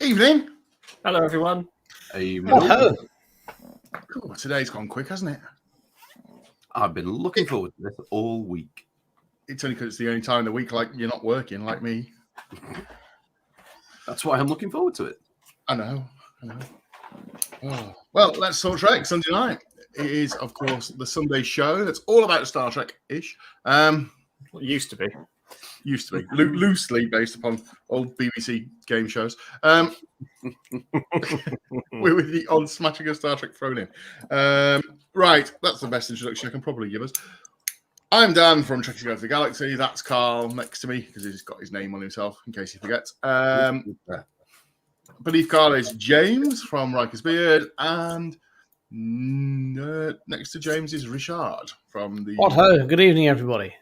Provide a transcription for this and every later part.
Evening. Hello, everyone. Hello. Oh, today's gone quick, hasn't it? I've been looking forward to this all week. It's only because it's the only time of the week like you're not working, like me. That's why I'm looking forward to it. I know. Oh. Well, let's talk Trek Sunday night. It is, of course, the Sunday show that's all about Star Trek-ish. Well, it used to be. Loosely based upon old BBC game shows. We're with the odd smashing of Star Trek thrown in. Right, that's the best introduction I can probably give us. I'm Dan from Trekkies Go to the Galaxy. That's Carl next to me because he's got his name on himself in case he forgets. Beneath Carl is James from Riker's Beard, and next to James is Richard from the... Ho! Good evening, everybody.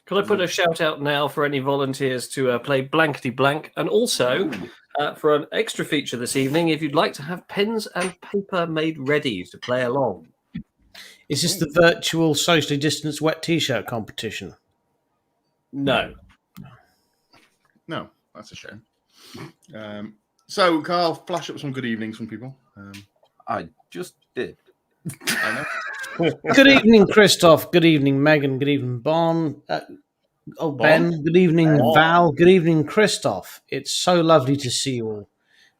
Could I put a shout out now for any volunteers to play Blankety Blank, and also for an extra feature this evening, if you'd like to have pens and paper made ready to play along. Is this the virtual socially distanced wet t-shirt competition? No. No, that's a shame. So, Carl, flash up some good evenings from people. I just did. I know. Good evening, Christoph. Good evening, Megan. Good evening, Ben. Ben. Good evening, Val. Good evening, Christoph. It's so lovely to see you all,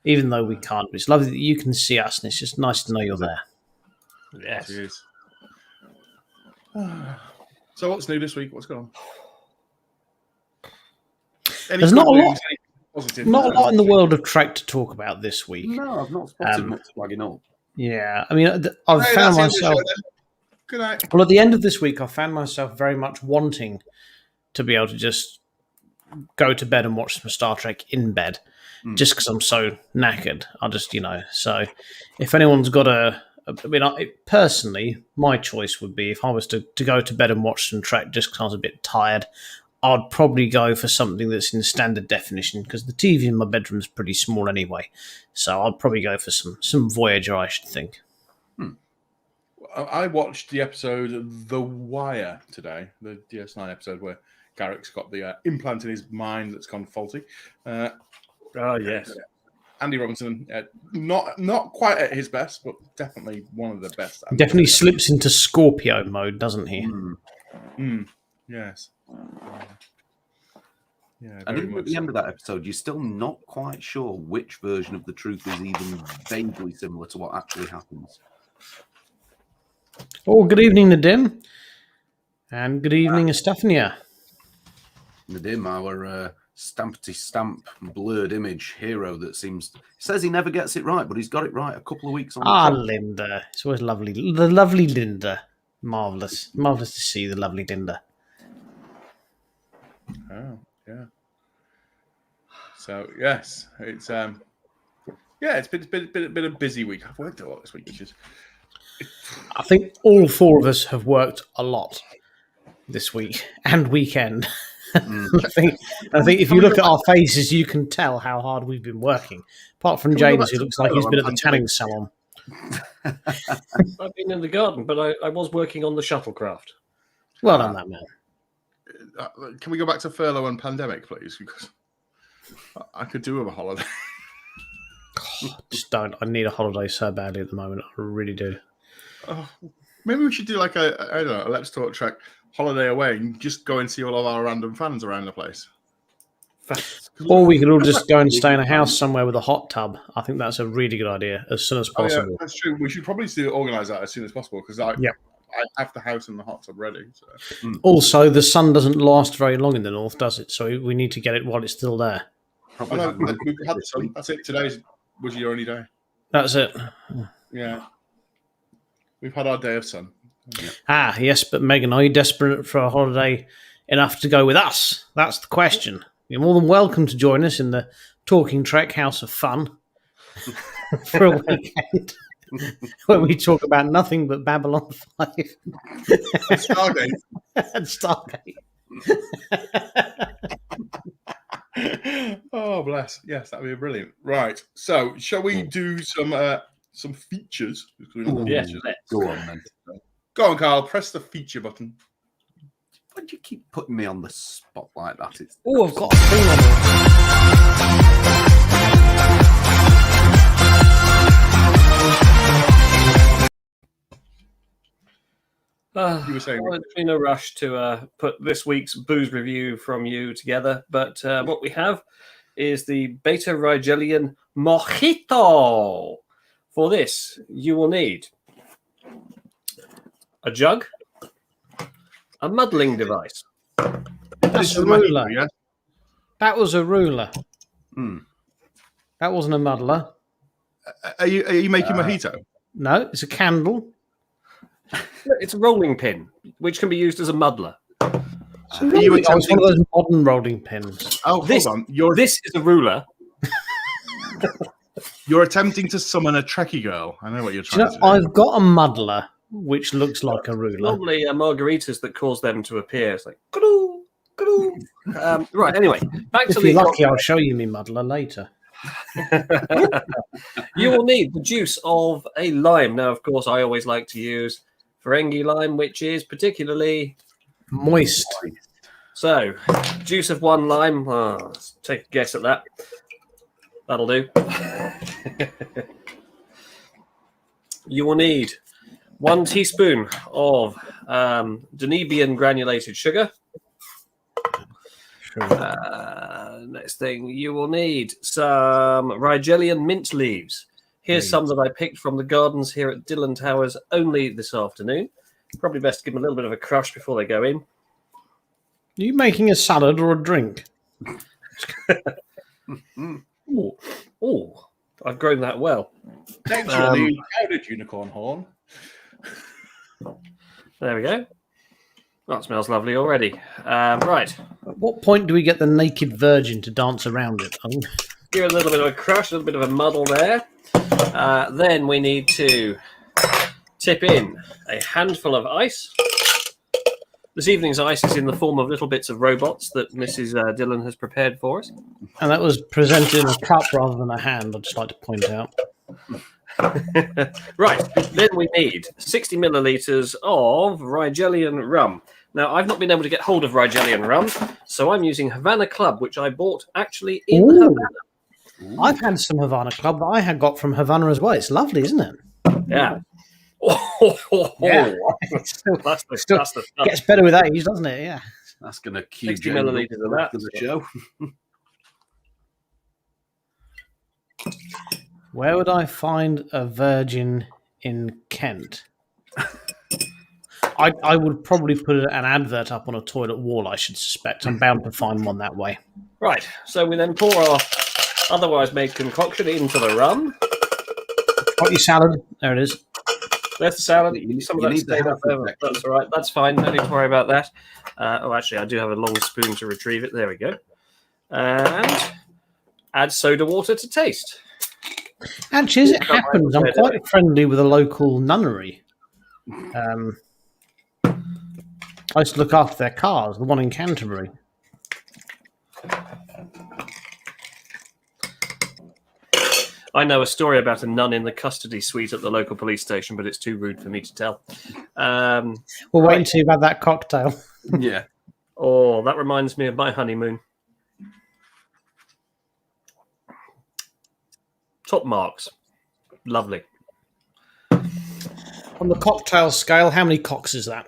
even though we can't. It's lovely that you can see us, and it's just nice to know you're there. Yes. It is. So, what's new this week? What's going on? There's not a lot. Not a lot in the world of Trek to talk about this week. No, I've not spotted much flagging up. Yeah, I mean, I've found myself... Good night. Well, at the end of this week, I found myself very much wanting to be able to just go to bed and watch some Star Trek in bed, just because I'm so knackered. I just, so if anyone's got personally, my choice would be if I was to go to bed and watch some Trek just because I was a bit tired, I'd probably go for something that's in standard definition because the TV in my bedroom is pretty small anyway. So I'd probably go for some Voyager, I should think. I watched the episode The Wire today, the DS9 episode where Garrick's got the implant in his mind that's gone faulty. Yes. Andy Robinson, not quite at his best, but definitely one of the best. Definitely slips into Scorpio mode, doesn't he? Yes. Yeah, and even at the end of that episode, you're still not quite sure which version of the truth is even vaguely similar to what actually happens. Oh, good evening, Nadim. And good evening, Estefania. Nadim, our stampety-stamp blurred image hero that says he never gets it right, but he's got it right a couple of weeks on. Linda. It's always lovely. The lovely Linda. Marvellous. Marvellous to see the lovely Linda. Oh, yeah. So, yes, it's been a busy week. I've worked a lot this week, which is... I think all four of us have worked a lot this week and weekend. I think if you look at our faces, you can tell how hard we've been working. Apart from James, who looks like he's been at the tanning salon. I've been in the garden, but I was working on the shuttlecraft. Well done, that man. Can we go back to furlough and pandemic, please? Because I could do with a holiday. Just don't. I need a holiday so badly at the moment. I really do. Maybe we should do like a Let's Talk Trek holiday away and just go and see all of our random fans around the place. Or we could all just go and stay in a house somewhere with a hot tub. I think that's a really good idea as soon as possible. Yeah, that's true. We should probably organise that as soon as possible because I have the house and the hot tub ready. So. Also, the sun doesn't last very long in the north, does it? So we need to get it while it's still there. We've had the sun. That's it. Today was your only day. That's it. Yeah. We've had our day of sun. Yeah. Yes, but Megan, are you desperate for a holiday enough to go with us? That's the question. You're more than welcome to join us in the Talking Trek House of Fun for a weekend where we talk about nothing but Babylon 5. Stargate. And Stargate. Oh, bless. Yes, that would be brilliant. Right. So, shall we do some features? Yes, go on, then. Go on, Carl. Press the feature button. Why do you keep putting me on the spot like that? Oh, I've got a thing on it. You were saying- well, it's been a rush to put this week's booze review from you together, but what we have is the Beta Rigelian Mojito. For this, you will need a jug, a muddling device. That's a Mojito, ruler. yeah? That was a ruler. Hmm. That wasn't a muddler. Are you making mojito? No, it's a candle. It's a rolling pin, which can be used as a muddler. Are you Oh, it's one attempting? of those modern rolling pins. Oh, This- hold on. This is a ruler. You're attempting to summon a Trekkie girl. I know what you're Do you trying know, to do. I've got a muddler which looks like a ruler. Normally, margaritas that cause them to appear. It's like, "Kadoo, kadoo." Right, anyway, back to If you're the lucky, I'll show you me muddler later. You will need the juice of a lime. Now, of course, I always like to use Ferengi lime, which is particularly Moist. so. Juice of one lime. Let's take a guess at that. That'll do. You will need 1 teaspoon of Danubian granulated sugar. Next thing, you will need some Rigelian mint leaves. Here's some that I picked from the gardens here at Dillon Towers only this afternoon. Probably best to give them a little bit of a crush before they go in. Are you making a salad or a drink? Oh, I've grown that well. Potentially powdered unicorn horn. There we go. That smells lovely already. Right. At what point do we get the naked virgin to dance around it? Oh, Give it a little bit of a crush, a little bit of a muddle there. Then we need to tip in a handful of ice. This evening's ice is in the form of little bits of robots that Mrs. Dillon has prepared for us. and that was presented in a cup rather than a hand, I'd just like to point out. Right, then we need 60 millilitres of Rigelian rum. Now, I've not been able to get hold of Rigelian rum, so I'm using Havana Club, which I bought actually in Ooh. Havana. I've had some Havana Club that I had got from Havana as well. It's lovely, isn't it? Yeah. Yeah. That's the Still stuff. gets better with age, doesn't it? Yeah. That's going to cue 60 Jamie up millilitres for of the rest that. of the show. Where would I find a virgin in Kent? I would probably put an advert up on a toilet wall, I should suspect. I'm bound to find one that way. Right, so we then pour our otherwise made concoction into the rum. Got your salad. There it is. There's the salad. You Some of need that the stayed up health there. effect. That's all right. That's fine. No need to worry about that. Actually, I do have a long spoon to retrieve it. There we go. And add soda water to taste. Actually, as it happens, I'm quite friendly with a local nunnery. I used to look after their cars, the one in Canterbury. I know a story about a nun in the custody suite at the local police station, but it's too rude for me to tell. We'll wait until you've had that cocktail. Yeah. Oh, that reminds me of my honeymoon. Top marks. Lovely. On the cocktail scale, how many cocks is that?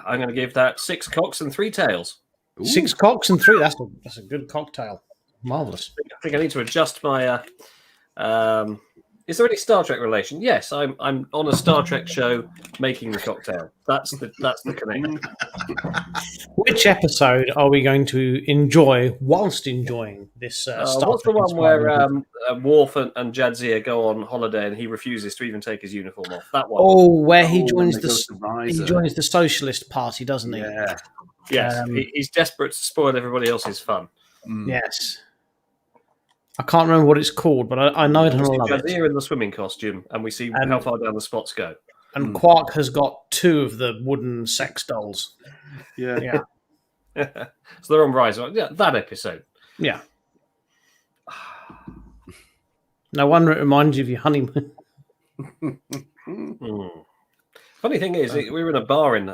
I'm going to give that 6 cocks and 3 tails. 6 cocks and 3. That's a good cocktail. Marvellous. I think I need to adjust my. Is there any Star Trek relation? Yes, I'm on a Star Trek show making the cocktail. That's the connection. Which episode are we going to enjoy whilst enjoying this Star What's the Trek one where inspired- Worf and Jadzia go on holiday and he refuses to even take his uniform off? That one. Oh, where he Oh, joins when they go to he Riser. joins the socialist party, doesn't he? Yeah. Yes, he's desperate to spoil everybody else's fun. Mm. Yes. I can't remember what it's called, but I know it and I love it. Jadzia in the swimming costume, and we see And- how far down the spots go. And Quark has got 2 of the wooden sex dolls. Yeah. Yeah. So they're on Rise. Yeah, that episode. Yeah. No wonder it reminds you of your honeymoon. Funny thing is, we were in a bar in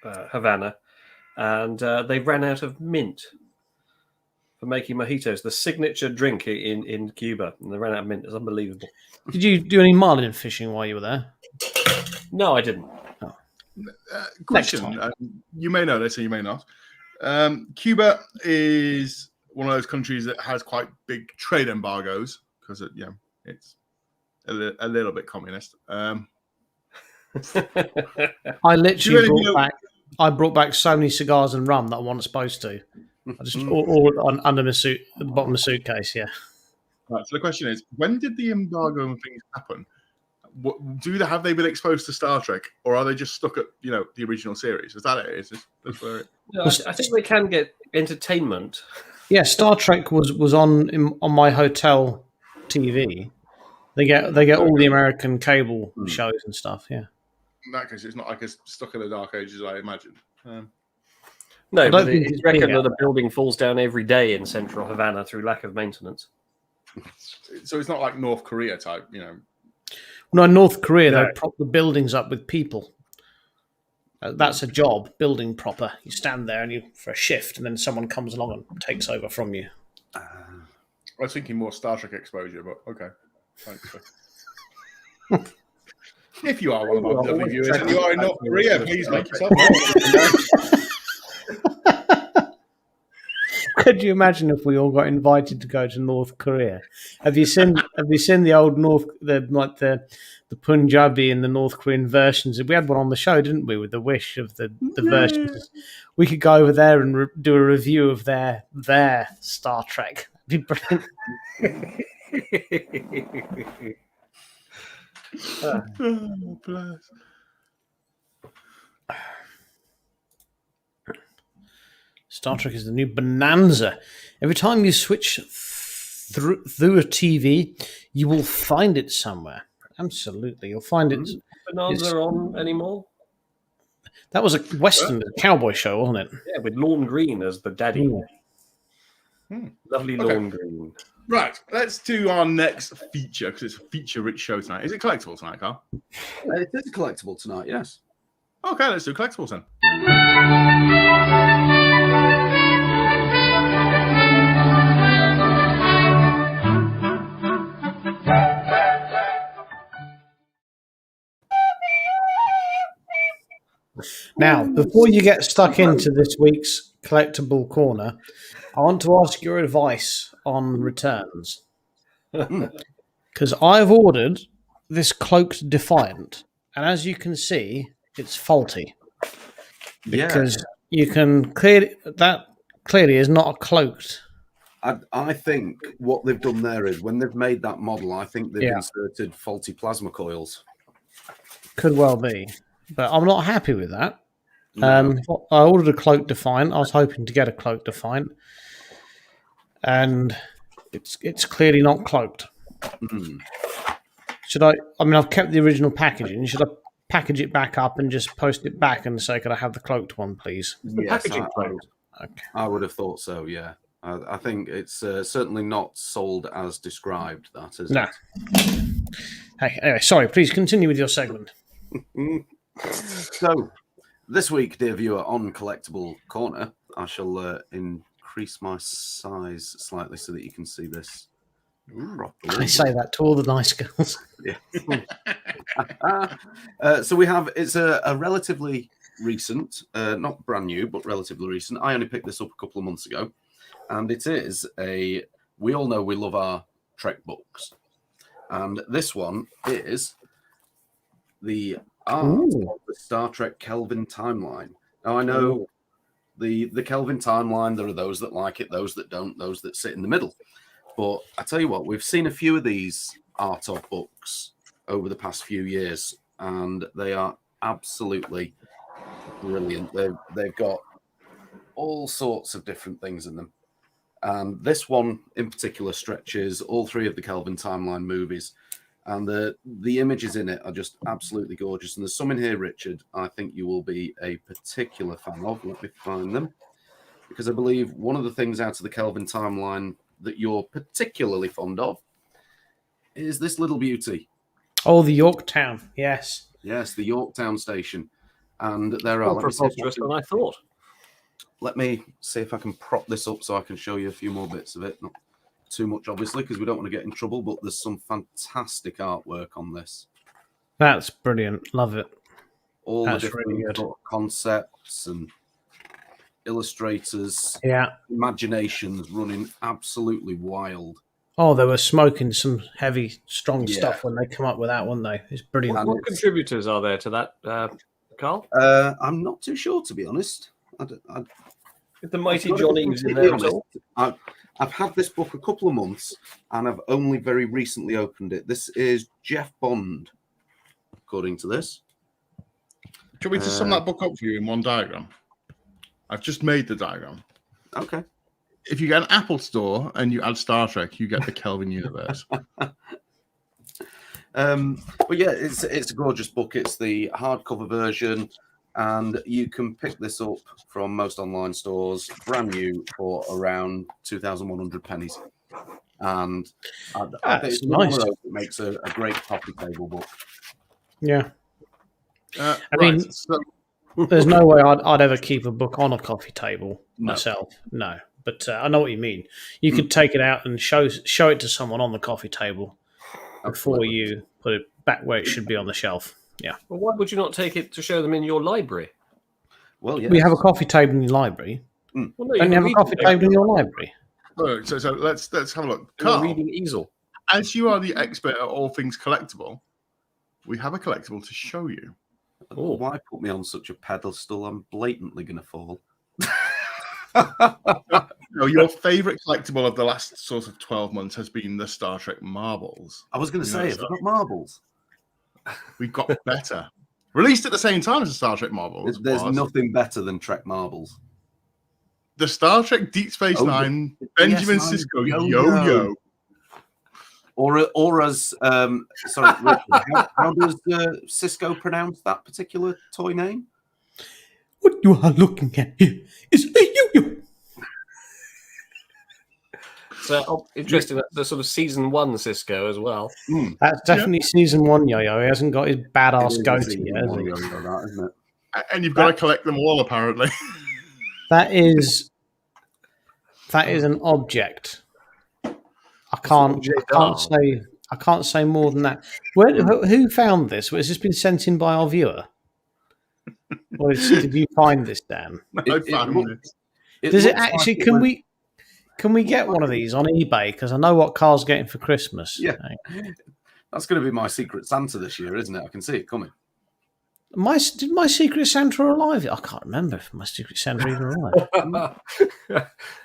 Havana, and they ran out of mint for making mojitos, the signature drink in Cuba, and they ran out of mint. It's unbelievable. Did you do any marlin fishing while you were there? No, I didn't. Question: you may know this, or you may not. Cuba is one of those countries that has quite big trade embargoes because it's a little bit communist. I literally brought back so many cigars and rum that I wasn't supposed to. I just all under my suit, at the bottom of the suitcase. Yeah. Right. So the question is, when did the embargo and things happen? Have they been exposed to Star Trek, or are they just stuck at the original series? Is that it? That's where No, I think they can get entertainment. Yeah, Star Trek was on my hotel TV. They get all the American cable shows and stuff. Yeah. In that case, it's not like it's stuck in the Dark Ages, I imagine. No, but it's reckoned that a building falls down every day in central Havana through lack of maintenance. So it's not like North Korea type, No, in North Korea, they prop the buildings up with people. That's a job, building proper. You stand there for a shift, and then someone comes along and takes over from you. I was thinking more Star Trek exposure, but okay. Thanks. If you are one of our lovely viewers and you are in North Korea, please make yourself known. Could you imagine if we all got invited to go to North Korea? Have you seen the old the Punjabi and the North Korean versions? We had one on the show, didn't we, with the Wish of the versions. We could go over there and do a review of their Star Trek. That'd be brilliant. Oh, bless. Star Trek is the new bonanza. Every time you switch through a TV, you will find it somewhere. Absolutely, you'll find it. Bonanza on anymore? That was a Western cowboy show, wasn't it? Yeah, with Lorne Green as the daddy. Lovely Lorne Green. Right, let's do our next feature because it's a feature-rich show tonight. Is it collectible tonight, Carl? It is collectible tonight, yes. Okay, let's do collectibles then. Now, before you get stuck into this week's collectible corner, I want to ask your advice on returns. Because I've ordered this cloaked Defiant, and as you can see, it's faulty. Because you can clearly is not a cloaked. I think what they've done there is when they've made that model, I think they've inserted faulty plasma coils. Could well be, but I'm not happy with that. No. I ordered a cloaked Defiant. I was hoping to get a cloaked Defiant, and it's clearly not cloaked. Should I? I mean, I've kept the original packaging. Should I package it back up and just post it back and say, "Could I have the cloaked one, please?" Yes, I would have thought so. Yeah, I think it's certainly not sold as described. That is. No. Hey, anyway, sorry. Please continue with your segment. So, this week, dear viewer, on Collectible Corner, I shall increase my size slightly so that you can see this properly. I say that to all the nice girls. Yeah. So we have, it's a relatively recent, not brand new, but relatively recent. I only picked this up a couple of months ago. And it is we all know we love our Trek books. And this one is the art of the Star Trek Kelvin timeline. Now, I know the Kelvin timeline, there are those that like it, those that don't, those that sit in the middle. But I tell you what, we've seen a few of these art of books over the past few years, and they are absolutely brilliant. They've got all sorts of different things in them. And this one in particular stretches all three of the Kelvin timeline movies. And the images in it are just absolutely gorgeous. And there's some in here, Richard, I think you will be a particular fan of. Let me find them. Because I believe one of the things out of the Kelvin timeline that you're particularly fond of is this little beauty. Oh, the Yorktown. Yes. Yes, the Yorktown station. And there are... More preposterous than I thought. let me see if I can prop this up so I can show you a few more bits of it. Not too much, obviously, because we don't want to get in trouble, but there's some fantastic artwork on this. That's brilliant. Love it. All That's the different really good. sort of concepts and illustrators' Yeah. imaginations running absolutely wild. Oh, they were smoking some heavy, strong Yeah. stuff when they come up with that, weren't they? It's brilliant. And What contributors are there to that, Carl? I'm not too sure, to be honest. With the mighty I've got to John be Eves in completely there at honest. all? I've had this book a couple of months, and I've only very recently opened it. This is Jeff Bond, according to this. Do you want me to sum that book up for you in one diagram? I've just made the diagram. Okay. If you get an Apple Store and you add Star Trek, you get the Kelvin universe. But yeah, it's a gorgeous book. It's the hardcover version, and you can pick this up from most online stores, brand new, for around 2,100 pennies. And I think it's nice. one of those that makes a great coffee table book. Yeah. I Right, mean, so there's no way I'd ever keep a book on a coffee table No. myself. No. But I know what you mean. You could take it out and show it to someone on the coffee table before Absolutely. you put it back where it should be on the shelf. Yeah. Well, why would you not take it to show them in your library? Well, yeah. We have a coffee table in your library. Well, no, Don't you can have a read coffee it. table in your library? look, so let's have a look. A Carl, reading easel. as you are the expert at all things collectible, we have a collectible to show you. Oh. Why put me on such a pedestal? I'm blatantly going to fall. No, your favourite collectible of the last sort of 12 months has been the Star Trek marbles. I was going to You say, know, have we got marbles? We've got better. Released at the same time as the Star Trek marbles. There's was nothing better than Trek marbles. the Star Trek Deep Space Oh, Nine the Benjamin DS9 Sisko yo-yo. yo-yo. Or as sorry, Richard, how does Cisco pronounce that particular toy name? What you are looking at here is a yo-yo. So interesting. That's the sort of season 1 Cisco as well. That's definitely season 1 yo-yo. He hasn't got his It badass is a goatee season yet, has one he? yo-yo, that, isn't it? And you've got to collect them all, apparently. That is an object. I can't say more than that. Who found this? Has this been sent in by our viewer? Or did you find this, Dan? I found it. Does it looks actually? like Can we get one of these on eBay? Because I know what Carl's getting for Christmas. Yeah. That's going to be my secret Santa this year, isn't it? I can see it coming. Did my Secret Santa arrive? I can't remember if my Secret Santa even arrived.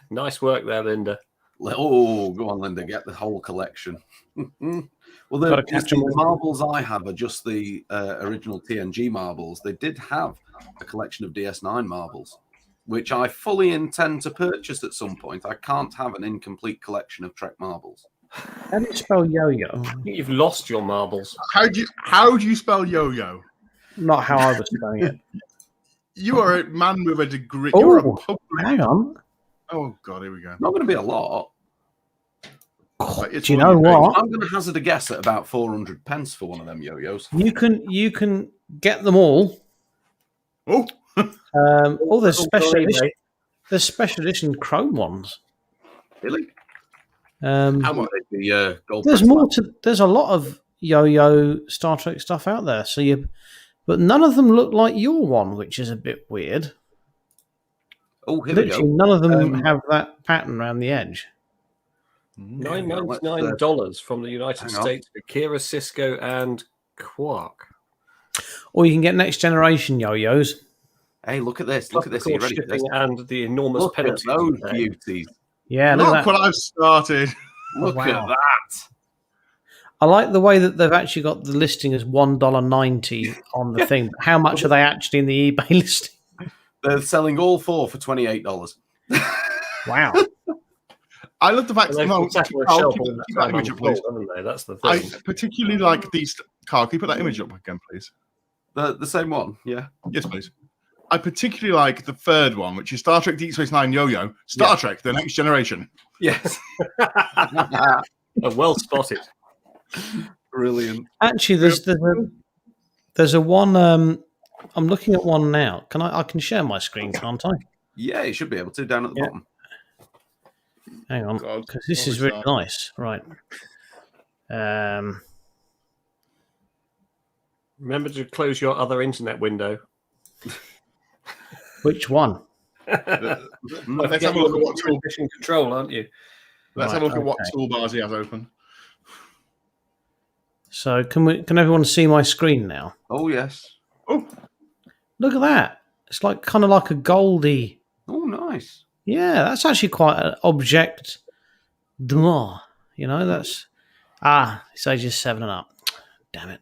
Nice work there, Linda. Oh, go on, Linda, get the whole collection. Well, Gotta catch 'em the all. marbles I have are just the original TNG marbles. They did have a collection of DS9 marbles, which I fully intend to purchase at some point. I can't have an incomplete collection of Trek marbles. How do you spell yo-yo? I think you've lost your marbles. How do you spell yo-yo? Not how I was spelling it. You are a man with a degree. You're a Oh, public. hang on. Oh God, here we go. Not going to be a lot. Like, it's Do you one know of your what? I'm going to hazard a guess at about 400 pence for one of them yo-yos. You can get them all. Oh, There's special Sorry, edition. mate. There's special edition chrome ones. Really? how How much? much? The gold. There's press more marble? to. There's a lot of yo-yo Star Trek stuff out there. But none of them look like your one, which is a bit weird. Oh, here we go. Literally, none of them have that pattern around the edge. $9.99 from the United hang on. States for Kira, Cisco, and Quark. Or you can get next generation yo-yos. Hey, look at this. Look at this. Are you ready for this? Shipping and the enormous Look at penalties. those you pay. beauties. Yeah, look Look at that. what I've started. Look wow. at that. I like the way that they've actually got the listing as $1.90 on the thing. But how much are they actually in the eBay listing? They're selling all four for $28. Wow. I love the fact And that they've sat on a Carl, shelf keep all that the time image on up, the floor, please. haven't they? That's the I thing. particularly like these. Carl, can you put that image up again, please? The same one, yeah. Yes, please. I particularly like the third one, which is Star Trek Deep Space Nine Yo-Yo. Star Trek: The Next Generation. Yes. Oh, well spotted. Brilliant. Actually, there's a one. I'm looking at one now. I can share my screen, can't I? Yeah, you should be able to down at the bottom. Hang on, God, because this what is was really that? nice. Right. Remember to close your other internet window. Which one? Let's Let's have a look at what tool. mission control, aren't you? Let's have a look at what toolbars he has open. So can everyone see my screen now? Oh, yes. Oh, Look at that. It's like kind of like a goldy. Oh, nice. Yeah, that's actually quite an object d'honneur. You know, that's it's ages 7 and up. Damn it.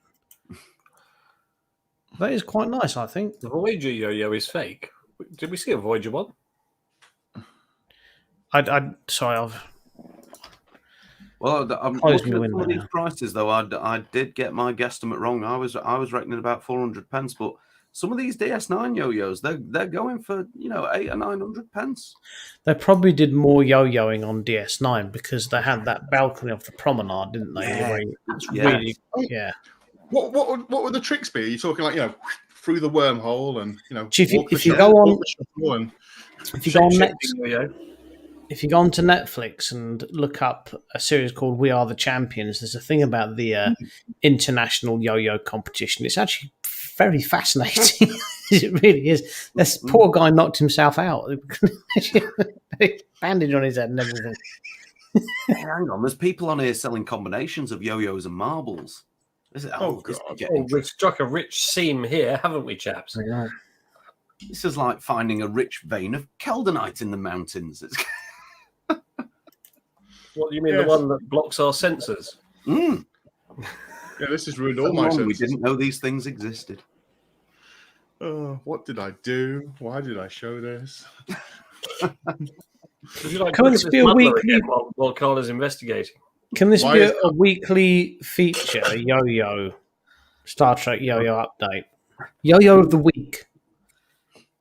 That is quite nice, I think. The Voyager yo-yo is fake. Did we see a Voyager one? Sorry, I've Well, I'm Close looking my at window some of these now. prices, though. I did get my guesstimate wrong. I was reckoning about 400 pence, but some of these DS9 yo-yos, they're going for 800 or 900 pence. They probably did more yo-yoing on DS9 because they had that balcony off the promenade, didn't they? Yeah. Where it's Yeah. really, yeah. what would the tricks be? Are you talking like through the wormhole and If you- walk the if you shuttle, go on- walk the shuttle and If you go on Shape-shifting yo-yo. If you go onto Netflix and look up a series called We Are the Champions, there's a thing about the international yo-yo competition. It's actually very fascinating. It really is. This poor guy knocked himself out. Bandage on his head and everything. Hang on, there's people on here selling combinations of yo-yos and marbles. Is it? Oh, this is God. getting- We've struck a rich seam here, haven't we, chaps? This is like finding a rich vein of Keldonite in the mountains. What do you mean, Yes. the one that blocks our sensors? Mm. yeah, this has ruined So all my long we senses. didn't know these things existed. Oh, what did I do? Why did I show this? Would you like Can to look this at be a muddler weekly- again while Carl is investigating? Can this Why be is- a weekly feature, a yo-yo, Star Trek yo-yo update? Yo-yo of the week.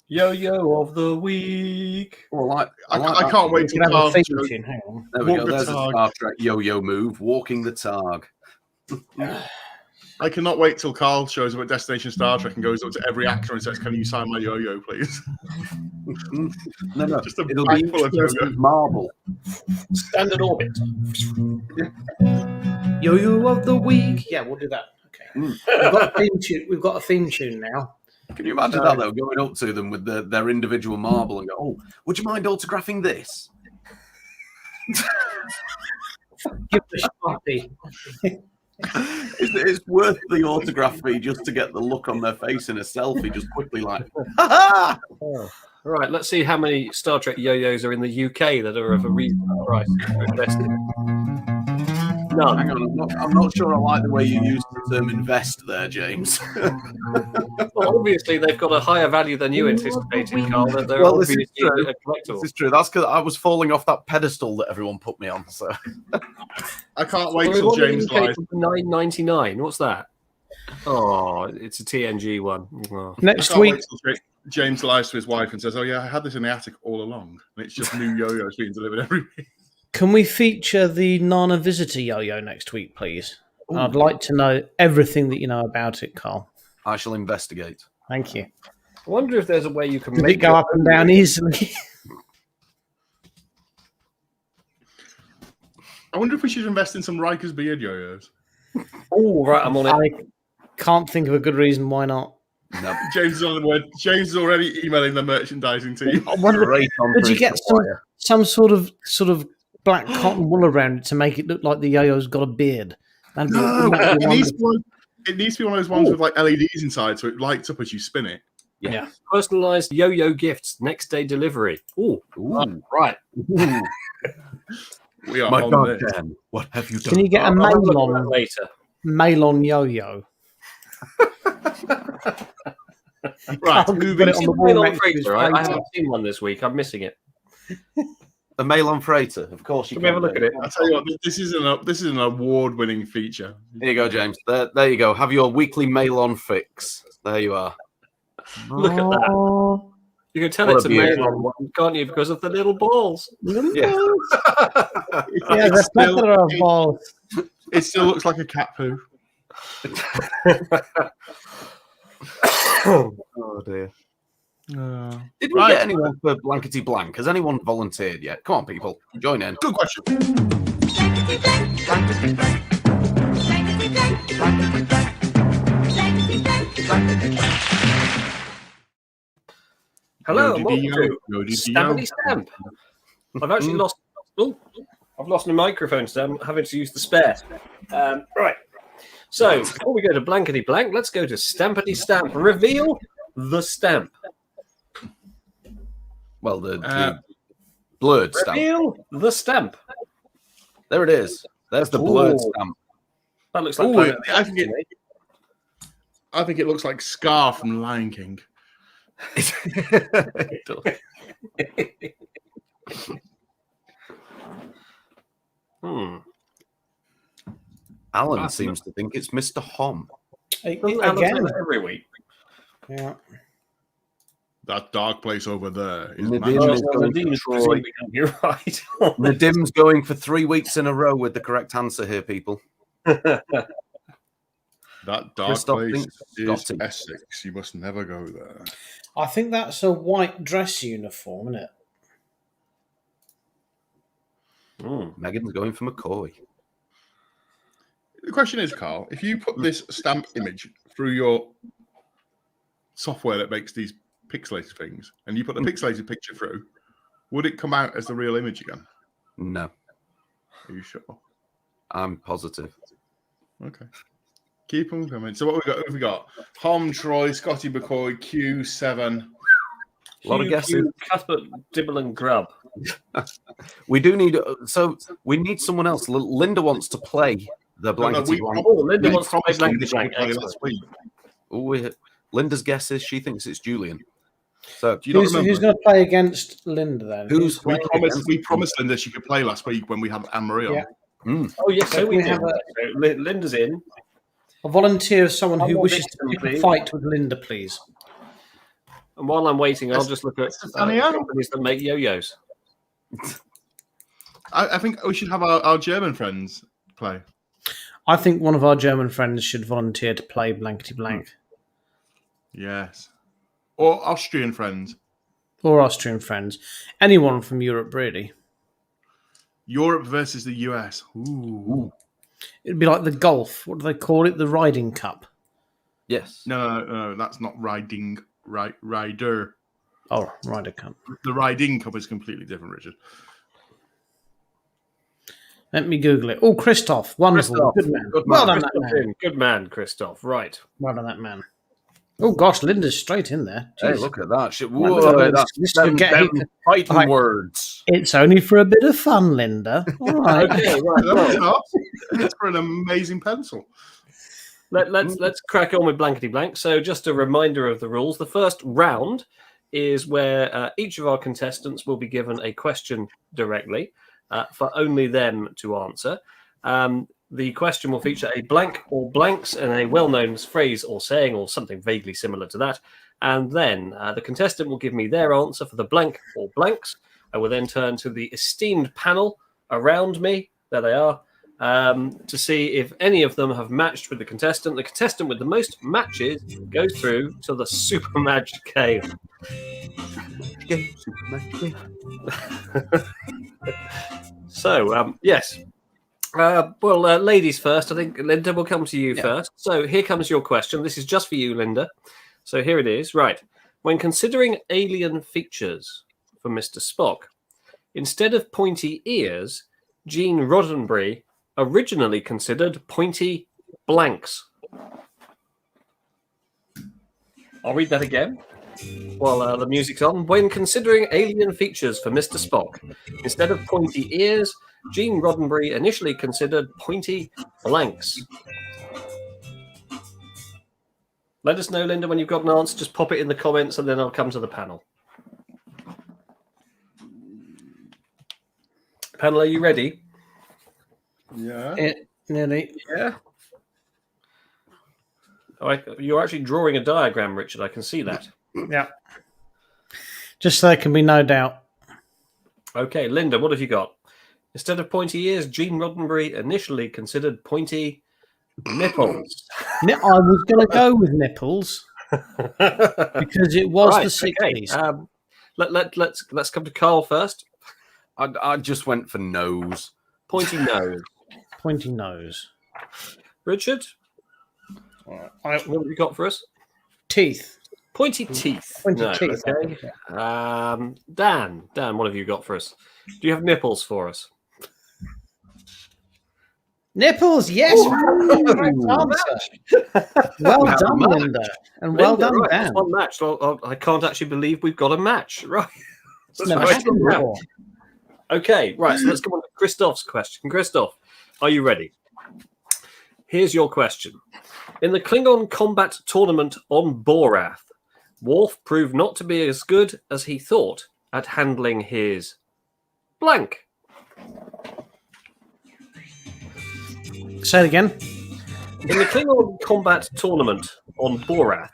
Yo-yo of the week. Well, I can't wait We till can have a Carl theme shows. tune. Hang on. There we Walk go. the There's a targ. Star Trek yo-yo move, walking the targ. I cannot wait till Carl shows up at Destination Star Trek and goes up to every actor and says, "Can you sign my yo-yo, please?" No, Just a it'll be bag full of each person's yo-yo. marble. Standard orbit. Yo-yo of the week. Yeah, we'll do that. Okay. Mm. We've got a theme tune now. Can you imagine that though? Going up to them with their individual marble and go, "Oh, would you mind autographing this?" Give the Sharpie. It's worth the autograph fee just to get the look on their face in a selfie, just quickly like, ha ha! Right, let's see how many Star Trek yo-yos are in the UK that are of a reasonable price to invest in. None. Hang on, I'm not sure I like the way you used the term invest there, James. Well, obviously, they've got a higher value than you anticipated, Carl. That they're Well, this is obviously true. a collectible. This is true. That's because I was falling off that pedestal that everyone put me on. So I can't wait Well, till what James are you lies. paid for $9.99. What's that? Oh, it's a TNG one. Oh. I Next can't week, wait till James lies to his wife and says, "Oh yeah, I had this in the attic all along, and it's just new yo-yos being delivered every week." can we feature the Nana Visitor yo-yo next week, please? I'd like to know everything that you know about it, Carl. I shall investigate. Thank you. I wonder if there's a way you can Did make it go your up and own- down easily? I wonder if we should invest in some Riker's beard yo-yos. Oh, right, I'm on it. I can't think of a good reason why not. No, James is on the word. James is already emailing the merchandising team. I wonder, great on could you for get his some, supplier. some sort of black cotton wool around it to make it look like the yo-yo's got a beard? That'd be, No, that'd be it needs, wonderful. it needs to be one of those ones with like LEDs inside, so it lights up as you spin it. Yeah. Personalized yo-yo gifts, next day delivery. Oh, Ooh. right. We are My on God, this. Dan, what have you done? Can you get a I'll have a look at that mail-on later. yo-yo? Right, I'll moving put it on Seen the the wall mail on next to his freighter. I face. haven't seen one this week. I'm missing it. A mail on freighter, of course. You Can we have a look at it? I tell you what, this is an award-winning feature. Here you go, James. There you go. Have your weekly mail on fix. There you are. Look at that. Oh, You can tell What it's a a beauty. mail on one, can't you? Because of the little balls. Yeah. yeah, It's the still- plethora of balls. It still looks like a cat poo. Oh dear. Did we get anyone for blankety blank? Has anyone volunteered yet? Come on, people, join in. Good question. Hello, and welcome Yo-diddy-yo, to Stampity Stamp. I've actually lost. Oh, I've lost my microphone, so I'm having to use the spare. Right. So before we go to blankety blank, let's go to Stampity Stamp. Reveal the stamp. Well, the blurred stamp. Reveal the stamp. There it is. There's the blurred Ooh. stamp. That looks like. Ooh, I think it looks like Scar from Lion King. Alan seems to think it's Mr. Hom. Again. Every week. Yeah. That dark place over there is Nadim is Well, going Nadim for is Troy. presumably going to be right. Nadim's going for 3 weeks in a row with the correct answer here, people. That dark Christoph place thinks is Scotty. Essex. You must never go there. I think that's a white dress uniform, isn't it? Megan's going for McCoy. The question is, Carl, if you put this stamp image through your software that makes these pixelated things, and you put the pixelated picture through, would it come out as the real image again? No, Are you sure? I'm positive. Okay. Keep them coming. So what who have we got? Hom, Troy, Scotty McCoy, Q7. A lot of guesses. Cuthbert, Dibble, and Grub. We do need, so we need someone else. Linda wants to play the blankety blank. Oh, Linda wants to play promised blankety Linda she would blank. play last week. Linda's guess is she thinks it's Julian. So Do you not Who's remember? going to play against Linda then? Who's We playing promised, against we promised Linda she could play last week when we had Anne Marie on. Yeah. Oh, yes, so we we do. have So Linda's in. a volunteer of someone who One more wishes to victim, pick a please. fight with Linda, please. And while I'm waiting, I'll just look at Funny how? companies that make yo-yos. I think we should have our German friends play. I think one of our German friends should volunteer to play blankety blank. Yes. Or Austrian friends. Or Austrian friends. Anyone from Europe, really. Europe versus the US. Ooh. It'd be like the golf. What do they call it? The riding cup. Yes. No, that's not riding. Rider. Oh, Ryder Cup. The riding cup is completely different, Richard. Let me Google it. Oh, Christoph. Wonderful. Christoph. Good man. Good Well man. done, that Christoph man. in. Good man, Christoph. Right. Well done, that man. Oh, gosh, Linda's straight in there. Hey, Jeez. look at that. Shit. Look Whoa, at that's this could get them hit. fighting Right. words. It's only for a bit of fun, Linda. All right. Okay, right. No, it's not. It's for an amazing pencil. Let's crack on with blankety blank. So, just a reminder of the rules. The first round is where each of our contestants will be given a question directly for only them to answer. The question will feature a blank or blanks and a well-known phrase or saying or something vaguely similar to that. And then the contestant will give me their answer for the blank or blanks. I will then turn to the esteemed panel around me. There they are. To see if any of them have matched with the contestant. The contestant with the most matches goes through to the super match game. So, yes. Ladies first. I think, Linda, will come to you first. So here comes your question. This is just for you, Linda. So here it is. Right. When considering alien features for Mr. Spock, instead of pointy ears, Gene Roddenberry originally considered pointy blanks. I'll read that again while the music's on. When considering alien features for Mr. Spock, instead of pointy ears, Gene Roddenberry initially considered pointy blanks. Let us know, Linda, when you've got an answer. Just pop it in the comments and then I'll come to the panel. Panel, are you ready? Yeah. Nearly. Yeah. Oh, you're actually drawing a diagram, Richard. I can see that. Yeah. Just so there can be no doubt. Okay, Linda, what have you got? Instead of pointy ears, Gene Roddenberry initially considered pointy nipples. I was going to go with nipples. Because it was Right, the okay. 60s. Let's come to Carl first. I just went for nose. Pointy nose. Pointy nose. Richard, what have you got for us? Teeth. Pointy teeth. Pointy No, teeth. okay. Dan, what have you got for us? Do you have nipples for us? Nipples, yes. Correct answer. Well done, Linda. And well done, right, Dan. that's one match. So I can't actually believe we've got a match. Right. It's never happened before. Okay, right. So let's come on to Christoph's question. Christoph, are you ready? Here's your question. In the Klingon combat tournament on Borath, Worf proved not to be as good as he thought at handling his blank. Say it again. In the Klingon combat tournament on Borath,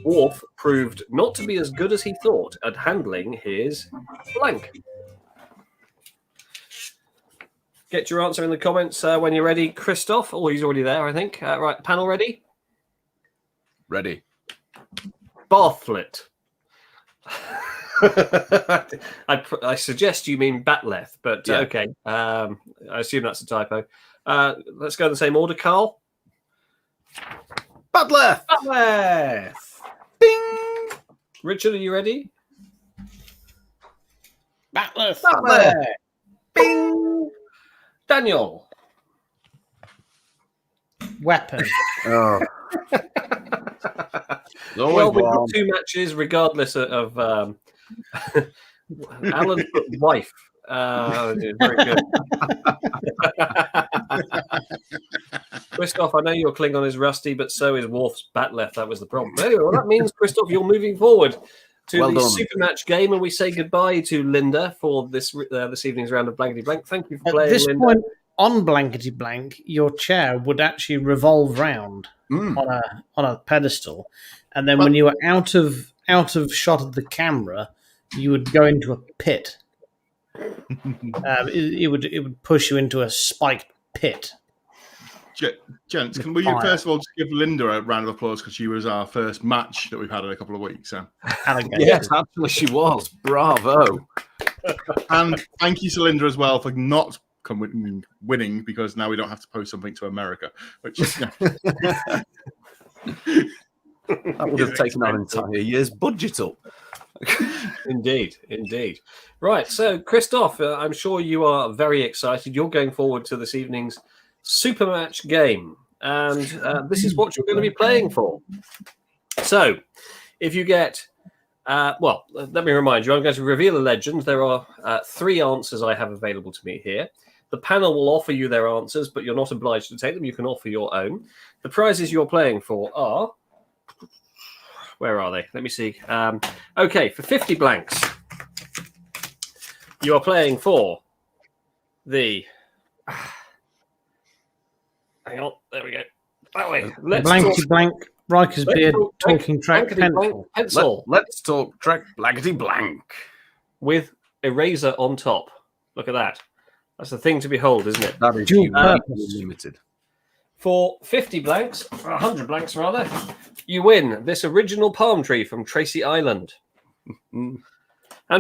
Worf proved not to be as good as he thought at handling his blank. Get your answer in the comments when you're ready, Christoph. Oh, he's already there, I think. Right, panel ready? Ready. Barthlet. I suggest you mean Batleth, but Yeah. okay. I assume that's a typo. Let's go in the same order, Carl. Batleth. Batleth. Ding. Richard, are you ready? Batleth. Batleth. Bing. Daniel. Weapon. Oh. Well, we've got two matches, regardless of Alan's wife. Very good. Christoph, I know your Klingon is rusty, but so is Worf's Batleth. That was the problem. Anyway, well, that means, Christoph, you're moving forward to the super match game, and we say goodbye to Linda for this evening's round of Blankety Blank. Thank you for playing, At this Linda. point, on Blankety Blank, your chair would actually revolve round on a pedestal, and then when you were out of shot of the camera, you would go into a pit. It would push you into a spiked pit. Gents, can we first of all just give Linda a round of applause because she was our first match that we've had in a couple of weeks. So. Yes, actually she was. Bravo. And thank you to Linda as well for not winning because now we don't have to post something to America. Which that would have taken our entire year's budget up. Indeed. Right, so Christoph, I'm sure you are very excited. You're going forward to this evening's super match game, and this is what you're going to be playing for. So, if you get, well, let me remind you, I'm going to reveal a legend. There are 3 answers I have available to me here. The panel will offer you their answers, but you're not obliged to take them. You can offer your own. The prizes you're playing for are... Where are they? Let me see. Okay, for 50 blanks, you are playing for the... Hang on, there we go. That way. Blankety Blank, Riker's Beard, Talking Track, Pencil. Let's talk track Blankety Blank. With eraser on top. Look at that. That's the thing to behold, isn't it? That is limited. For 50 blanks, or 100 blanks rather, you win this original palm tree from Tracy Island. And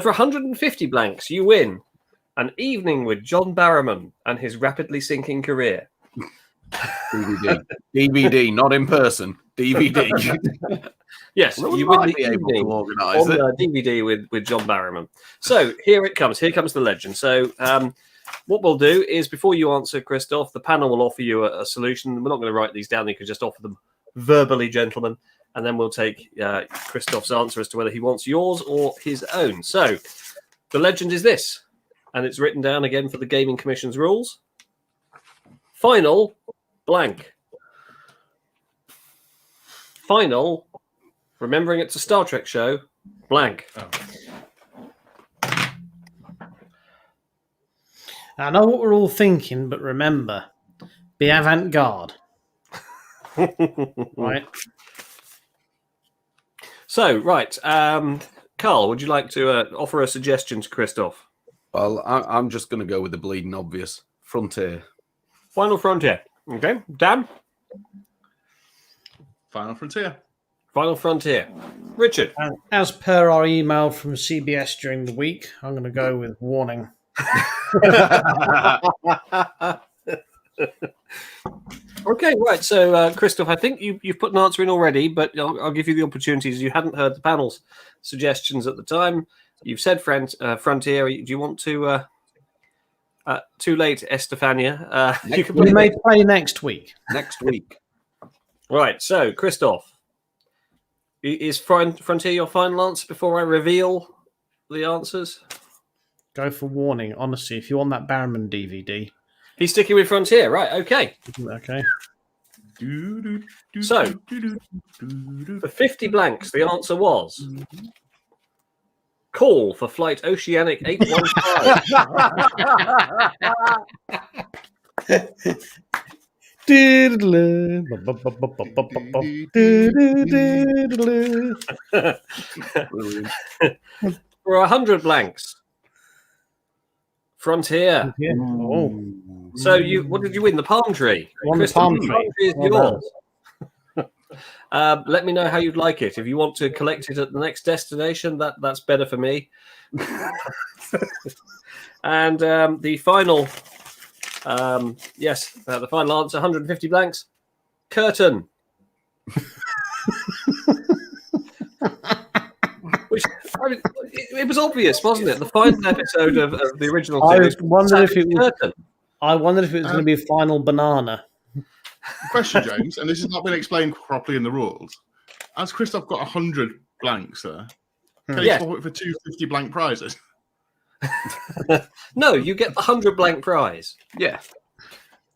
for 150 blanks, you win an evening with John Barrowman and his rapidly sinking career. DVD, not in person. DVD. Yes, you win the evening on DVD with John Barrowman. So here it comes. Here comes the legend. So what we'll do is, before you answer, Christoph, the panel will offer you a solution. We're not going to write these down. You can just offer them verbally, gentlemen, and then we'll take Christoph's answer as to whether he wants yours or his own. So the legend is this, and it's written down again for the Gaming Commission's rules. Final blank. Final, remembering it's a Star Trek show, blank. I know what we're all thinking, but remember, be avant-garde. Right? So, right. Carl, would you like to offer a suggestion to Christoph? Well, I'm just going to go with the bleeding obvious. Frontier. Final Frontier. Okay. Dan? Final Frontier. Final Frontier. Richard. As per our email from CBS during the week, I'm going to go with warning. Okay, right. So, Christoph, I think you've put an answer in already, but I'll give you the opportunities. You hadn't heard the panel's suggestions at the time. You've said Frontier. Do you want to... too late, Estefania. We may play next week. Next week. Right, so, Christoph. Is Frontier your final answer before I reveal the answers? Go for warning. Honestly, if you want that Barrowman DVD. He's sticking with Frontier, right? Okay. Okay. So, for 50 blanks, the answer was call for flight Oceanic 815. For 100 blanks, Frontier. Oh. So what did you win? The palm tree. Won the palm tree. The palm tree is yours. Let me know how you'd like it. If you want to collect it at the next destination, that's better for me. And the final, the final answer: 150 blanks. Curtain. Which it was obvious, wasn't it? The final episode of the original series. I wondered if it was going to be a final banana. Question, James, and this has not been explained properly in the rules. Has Christoph got 100 blanks there? Can he swap it for 250 blank prizes? No, you get the 100 blank prize. Yeah.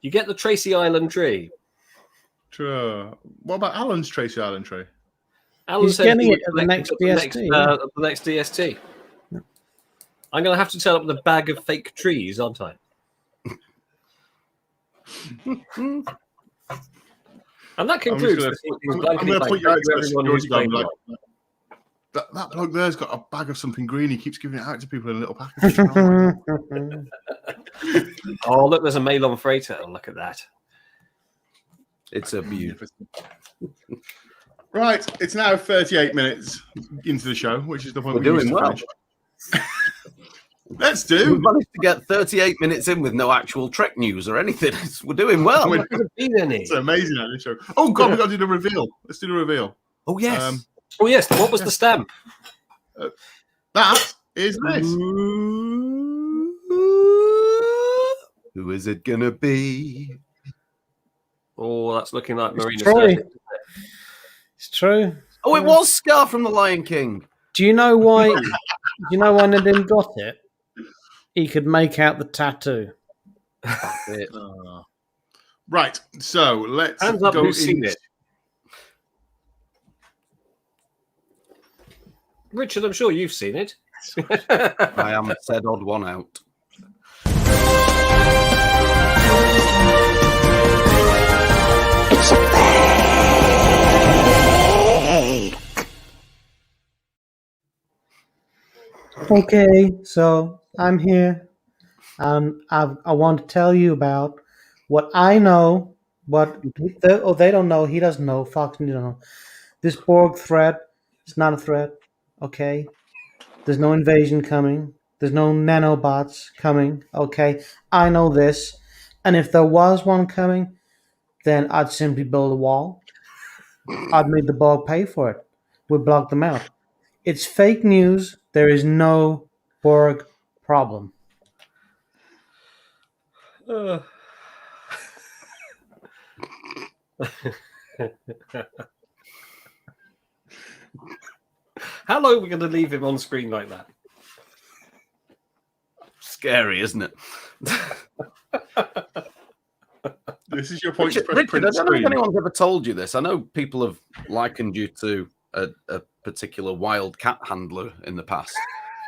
You get the Tracy Island tree. Sure. What about Alan's Tracy Island tree? Alan He's said getting he it would at the collect next it DST. at the next DST. I'm going to have to turn up with a bag of fake trees, aren't I? And that concludes I'm going to put you out to security guard. Like, that bloke there's got a bag of something green. He keeps giving it out to people in a little package. Oh, look, there's a Malon freighter. Oh, look at that. It's a beauty. Right, it's now 38 minutes into the show, which is the point We're doing well. Let's do. We've managed to get 38 minutes in with no actual Trek news or anything. We're doing well. It's amazing at this show. Oh, God, we've got to do the reveal. Let's do the reveal. Oh, yes. What was the stamp? That is this. Who is it going to be? Oh, that's looking like Marina It's true. Sturgis. It's true. Oh, it was Scar from The Lion King. Do you know why? Nadine got it? He could make out the tattoo. That's it. Right, so let's Hands up go who's seen it. Richard, I'm sure you've seen it. I am said odd one out. Okay, so I'm here, and I want to tell you about what I know. They don't know. He doesn't know. Fox don't know. This Borg threat is not a threat. Okay, there's no invasion coming. There's no nanobots coming. Okay, I know this, and if there was one coming, then I'd simply build a wall. I'd make the Borg pay for it. We'd block them out. It's fake news. There is no Borg problem. How long are we going to leave him on screen like that? Scary, isn't it? This is your point. Richard, I don't know if anyone's ever told you this. I know people have likened you to a particular wild cat handler in the past.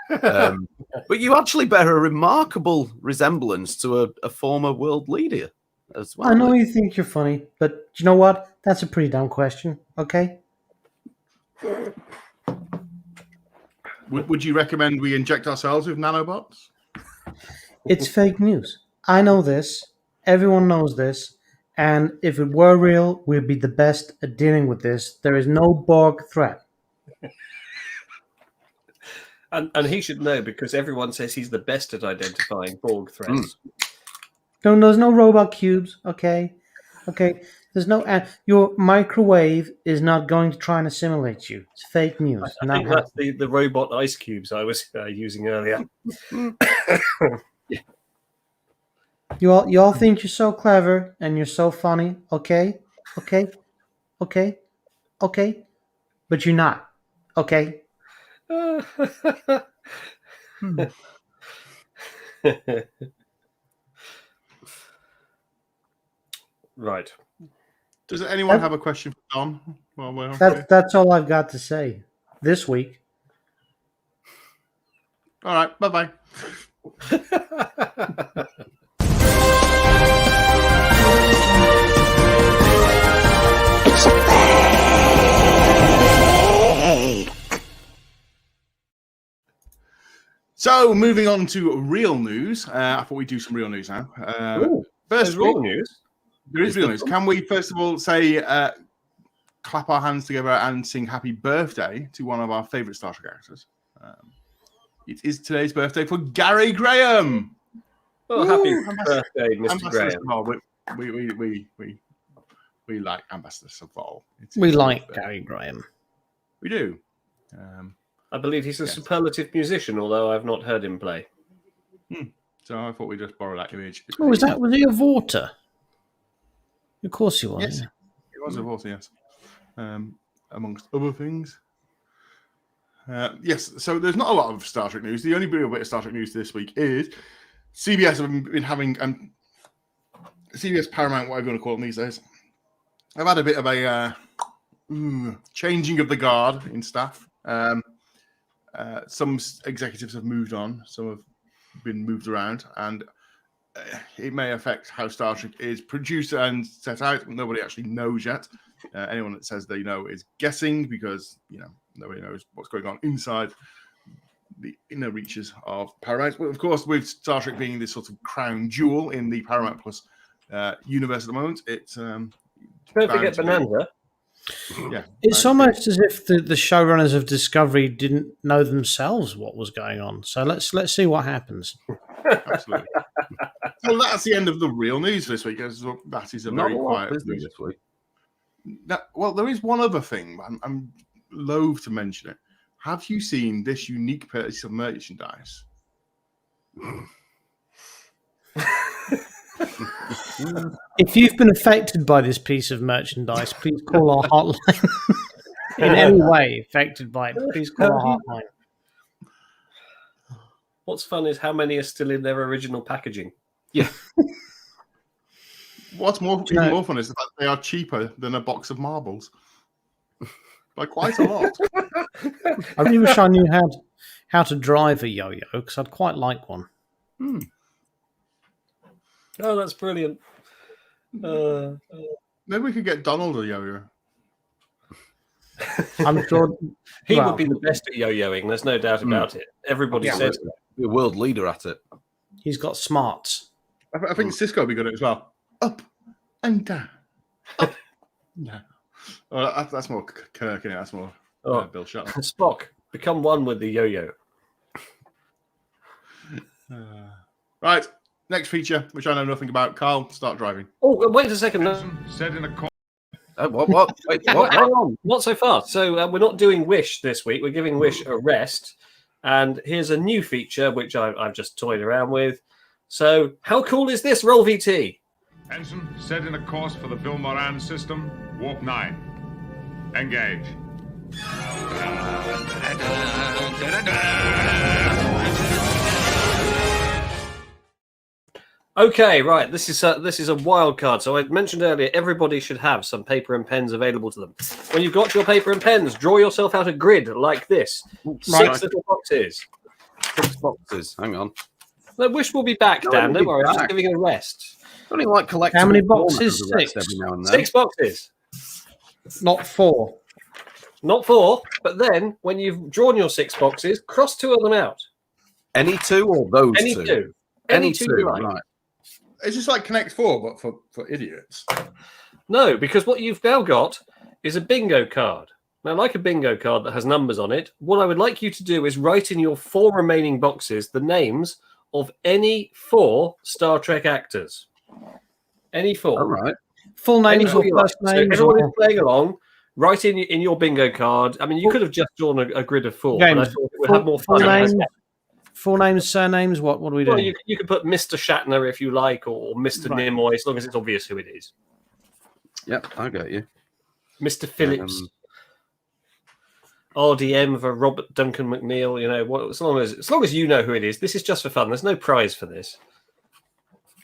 But you actually bear a remarkable resemblance to a former world leader as well. I know you think you're funny, but you know what? That's a pretty dumb question, okay? Would you recommend we inject ourselves with nanobots? It's fake news. I know this. Everyone knows this. And if it were real, we'd be the best at dealing with this. There is no Borg threat. And he should know because everyone says he's the best at identifying Borg threats. No, there's no robot cubes. Okay. There's no. Your microwave is not going to try and assimilate you. It's fake news. I think that's the robot ice cubes I was using earlier. You all think you're so clever and you're so funny. Okay, but you're not. Okay. Right. Does anyone have a question for Don? Well, okay. That's all I've got to say this week. All right. Bye-bye. So, moving on to real news. I thought we'd do some real news now. First of all, real news. There is real news. Can we first of all say, clap our hands together and sing happy birthday to one of our favourite Star Trek characters? It is today's birthday for Gary Graham. Well, happy birthday, Mr. Graham. We like Ambassador Saval. We like Gary Graham. We do. I believe he's a superlative musician, although I've not heard him play. So I thought we'd just borrow that image. Oh, was he a voter? Of course he was. Yes, he was a voter, yes. Amongst other things. Yes, so there's not a lot of Star Trek news. The only real bit of Star Trek news this week is CBS have been having, CBS Paramount, whatever you want to call them these days, I've had a bit of a changing of the guard in staff. Some executives have moved on, some have been moved around, and it may affect how Star Trek is produced and set out. Nobody actually knows yet. Anyone that says they know is guessing because, nobody knows what's going on inside the inner reaches of Paramount. But of course, with Star Trek being this sort of crown jewel in the Paramount Plus universe at the moment, it's... Don't forget Bonanza. Yeah, it's almost as if the showrunners of Discovery didn't know themselves what was going on. So let's see what happens. Absolutely. Well, that's the end of the real news this week. That is a very quiet news this week. Well, there is one other thing. I'm loath to mention it. Have you seen this unique piece of merchandise? If you've been affected by this piece of merchandise, please call our hotline. In any way affected by it, please call our hotline. What's fun is how many are still in their original packaging. Yeah. What's even more fun is the fact they are cheaper than a box of marbles. By quite a lot. I really wish I knew how to drive a yo-yo, because I'd quite like one. Oh, that's brilliant. Maybe we could get Donald a yo-yo. I'm sure he would be the best at yo-yoing. There's no doubt about it. Everybody says that. Be a world leader at it. He's got smarts. I think Cisco would be good at it as well. Up and down. Up and down. Oh, that's more Kirk, innit? That's more Bill Shatner. Spock, become one with the yo-yo. Right, next feature, which I know nothing about. Carl, start driving. Oh, wait a second. Said in a call. What? Wait, what? Hang on, not so fast. So we're not doing Wish this week. We're giving Wish a rest. And here's a new feature, which I've just toyed around with. So how cool is this, Roll VT? Ensign, set in a course for the Bill Moran system, Warp 9. Engage. Okay, right. This is a wild card. So I mentioned earlier, everybody should have some paper and pens available to them. When you've got your paper and pens, draw yourself out a grid like this. Six little boxes. 6 boxes. Hang on. The Wish will be back, Dan. Don't worry. I'm just back. giving it a rest. I don't even like collecting. How many boxes? 6. Every now and then. 6 boxes. Not 4. Not 4, but then when you've drawn your 6 boxes, cross 2 of them out. Any 2 or those Any 2? two. Any two 2, you like. right. It's just like Connect 4, but for idiots. No, because what you've now got is a bingo card. Now, like a bingo card that has numbers on it, what I would like you to do is write in your 4 remaining boxes the names of any 4 Star Trek actors. Any 4. All right. Full names or first So names? everyone Or... is playing along. Write in your bingo card. I mean, you could have just drawn a grid of 4, but I James, thought it would have more full fun. names, full names, surnames. What do we do? Well, you could put Mr. Shatner if you like, or Mr. Right. Nimoy, as long as it's obvious who it is. Yep, I got you. Mr. Phillips. RDM for Robert Duncan McNeil. You know, as long as you know who it is. This is just for fun. There's no prize for this.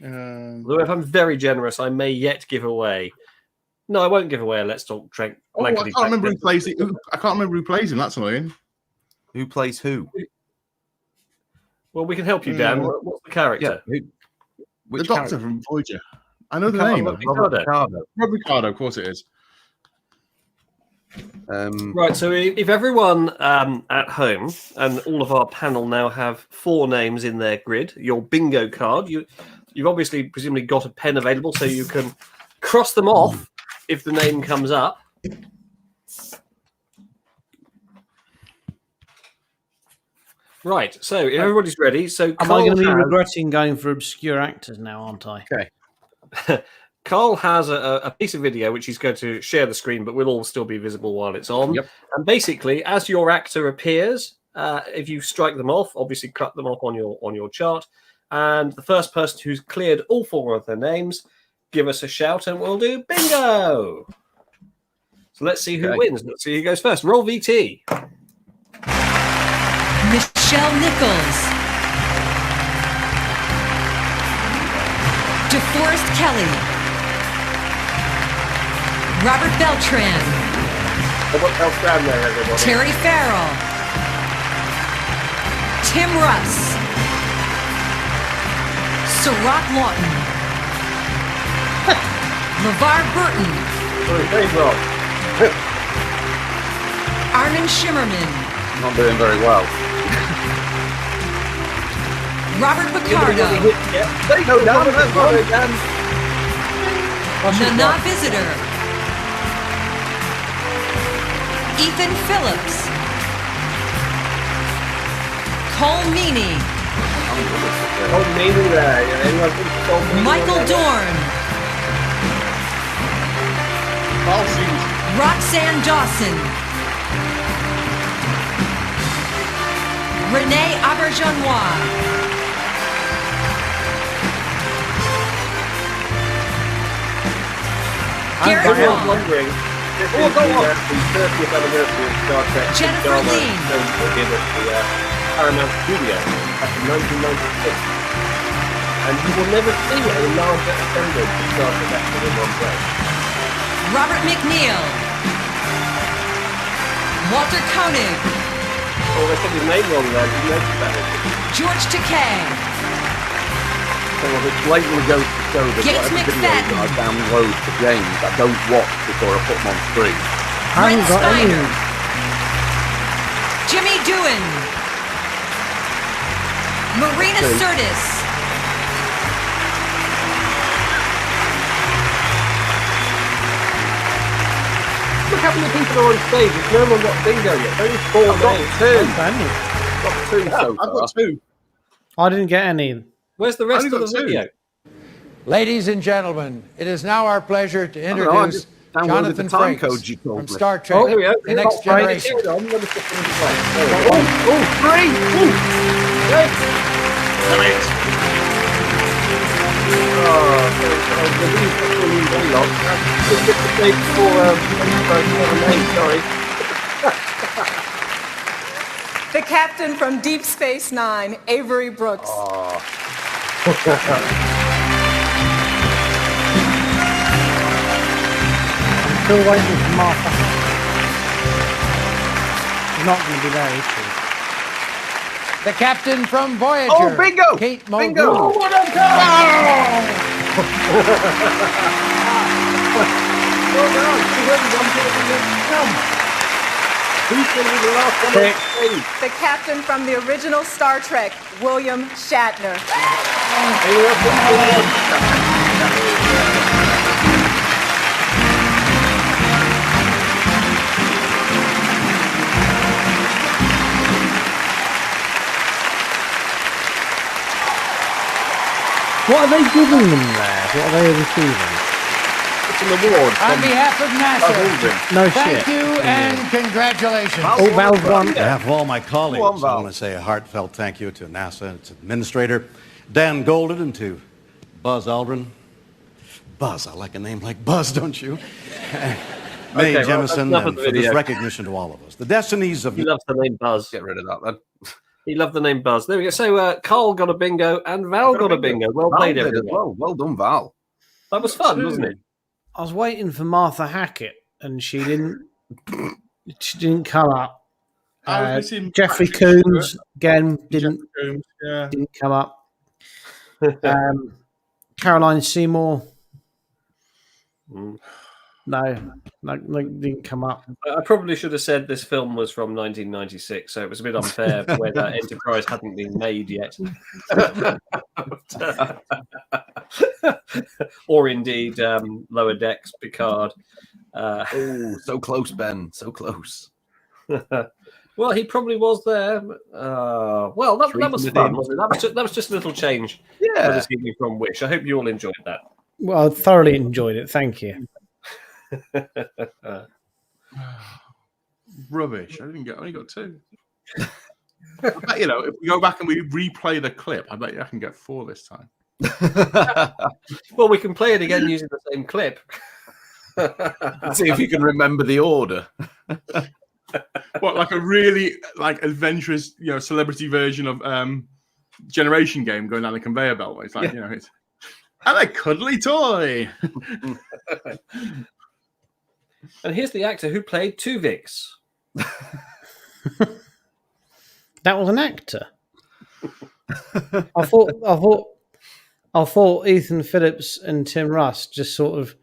Although if I'm very generous, I may yet give away. No, I won't give away a Let's Talk Trek. I can't remember who plays it. I can't remember who plays him. That's annoying. Who plays who? Well, we can help you, Dan. What's the character? Yeah, The Doctor from Voyager. I know the Come on, name. Robert Ricardo. Rob Ricardo, of course it is. Right, so if everyone at home and all of our panel now have 4 names in their grid, your bingo card, you've obviously presumably got a pen available so you can cross them off if the name comes up. Right, so if everybody's ready, so Am I going to be regretting going for obscure actors now, aren't I? Okay. Carl has a piece of video which he's going to share the screen, but will all still be visible while it's on. Yep. And basically, as your actor appears, if you strike them off, obviously cut them off on your chart, and the first person who's cleared all 4 of their names, give us a shout, and we'll do bingo. So let's see who wins. Let's see who goes first. Roll VT. Michelle Nichols, DeForest Kelly, Robert Beltran, Terry Farrell, Tim Russ, Sirach Lawton, LeVar Burton, Armin Shimmerman, Not doing very well. Robert Picardo, There you go, Dan. Nana Visitor, Ethan Phillips, Cole Meany, Michael Dorn, Roxanne Dawson, Renee Auberjonois, Garrett Wong, wondering. Jennifer Lean, Paramount Studio back in 1996. And you will never see a larger assemblage of Star Trek actors in one place. Robert McNeil, Walter Koenig, Oh, they said his name wrong there. Did you notice that? George Takei, Someone that blatantly goes to show that Gates whatever videos McFadden. that I download for games I don't watch before I put them on screen. I haven't Brent got any. Steiner, Jimmy Doohan, Marina Sirtis, Look how many people are on stage. If no one got bingo yet. Only 4 names. Got 2 so I've far. got 2. I didn't get any. Where's the rest Only of got the 2. video? Ladies and gentlemen, it is now our pleasure to I don't know, I introduce just downloaded Jonathan the time Frakes code you told from me. Star Trek, Oh, here we go. The Next Generation. Here we go. I'm going to put them in place. There we go. The captain from Deep Space Nine, Avery Brooks. Still waiting for Martha. He's not going to be there, is he? The captain from Voyager. Oh, bingo! Kate Bingo! Mulgrew. Oh, what a Who's going to be the last one on stage? The captain from the original Star Trek, William Shatner. What are they giving them there? What are they receiving? It's an award. On behalf of NASA, No thank shit. you and congratulations. Oh, Valve won. On behalf of all my colleagues, Go on, Val. I want to say a heartfelt thank you to NASA, its administrator, Dan Golden, and to Buzz Aldrin. Buzz, I like a name like Buzz, don't you? Mae Okay, well, Jemison, enough of and the for this video. recognition to all of us. The destinies of He loves the name Buzz. Get rid of that then. He loved the name Buzz. There we go. So Carl got a bingo and Val got a bingo. Well Val played, did as everyone. well done, Val. That was fun, wasn't it? I was waiting for Martha Hackett, and she didn't. She didn't come up. I was missing Jeffrey Patrick Coons Stewart. again didn't Yeah. come up. Caroline Seymour. No, didn't come up. I probably should have said this film was from 1996, so it was a bit unfair where that Enterprise hadn't been made yet. Or indeed, Lower Decks, Picard. Oh, so close, Ben. So close. Well, he probably was there. Well, that was fun, wasn't it? That was just a little change for Yeah. this evening from Wish. I hope you all enjoyed that. Well, I thoroughly enjoyed it. Thank you. Rubbish. I only got 2. I bet, if we go back and we replay the clip, I bet you I can get 4 this time. Well, we can play it again using the same clip. See if you can remember the order. What, like a really adventurous, celebrity version of Generation Game going down the conveyor belt? Where it's like, it's and a cuddly toy. And here's the actor who played Tuvix. That was an actor. I thought Ethan Phillips and Tim Russ just sort of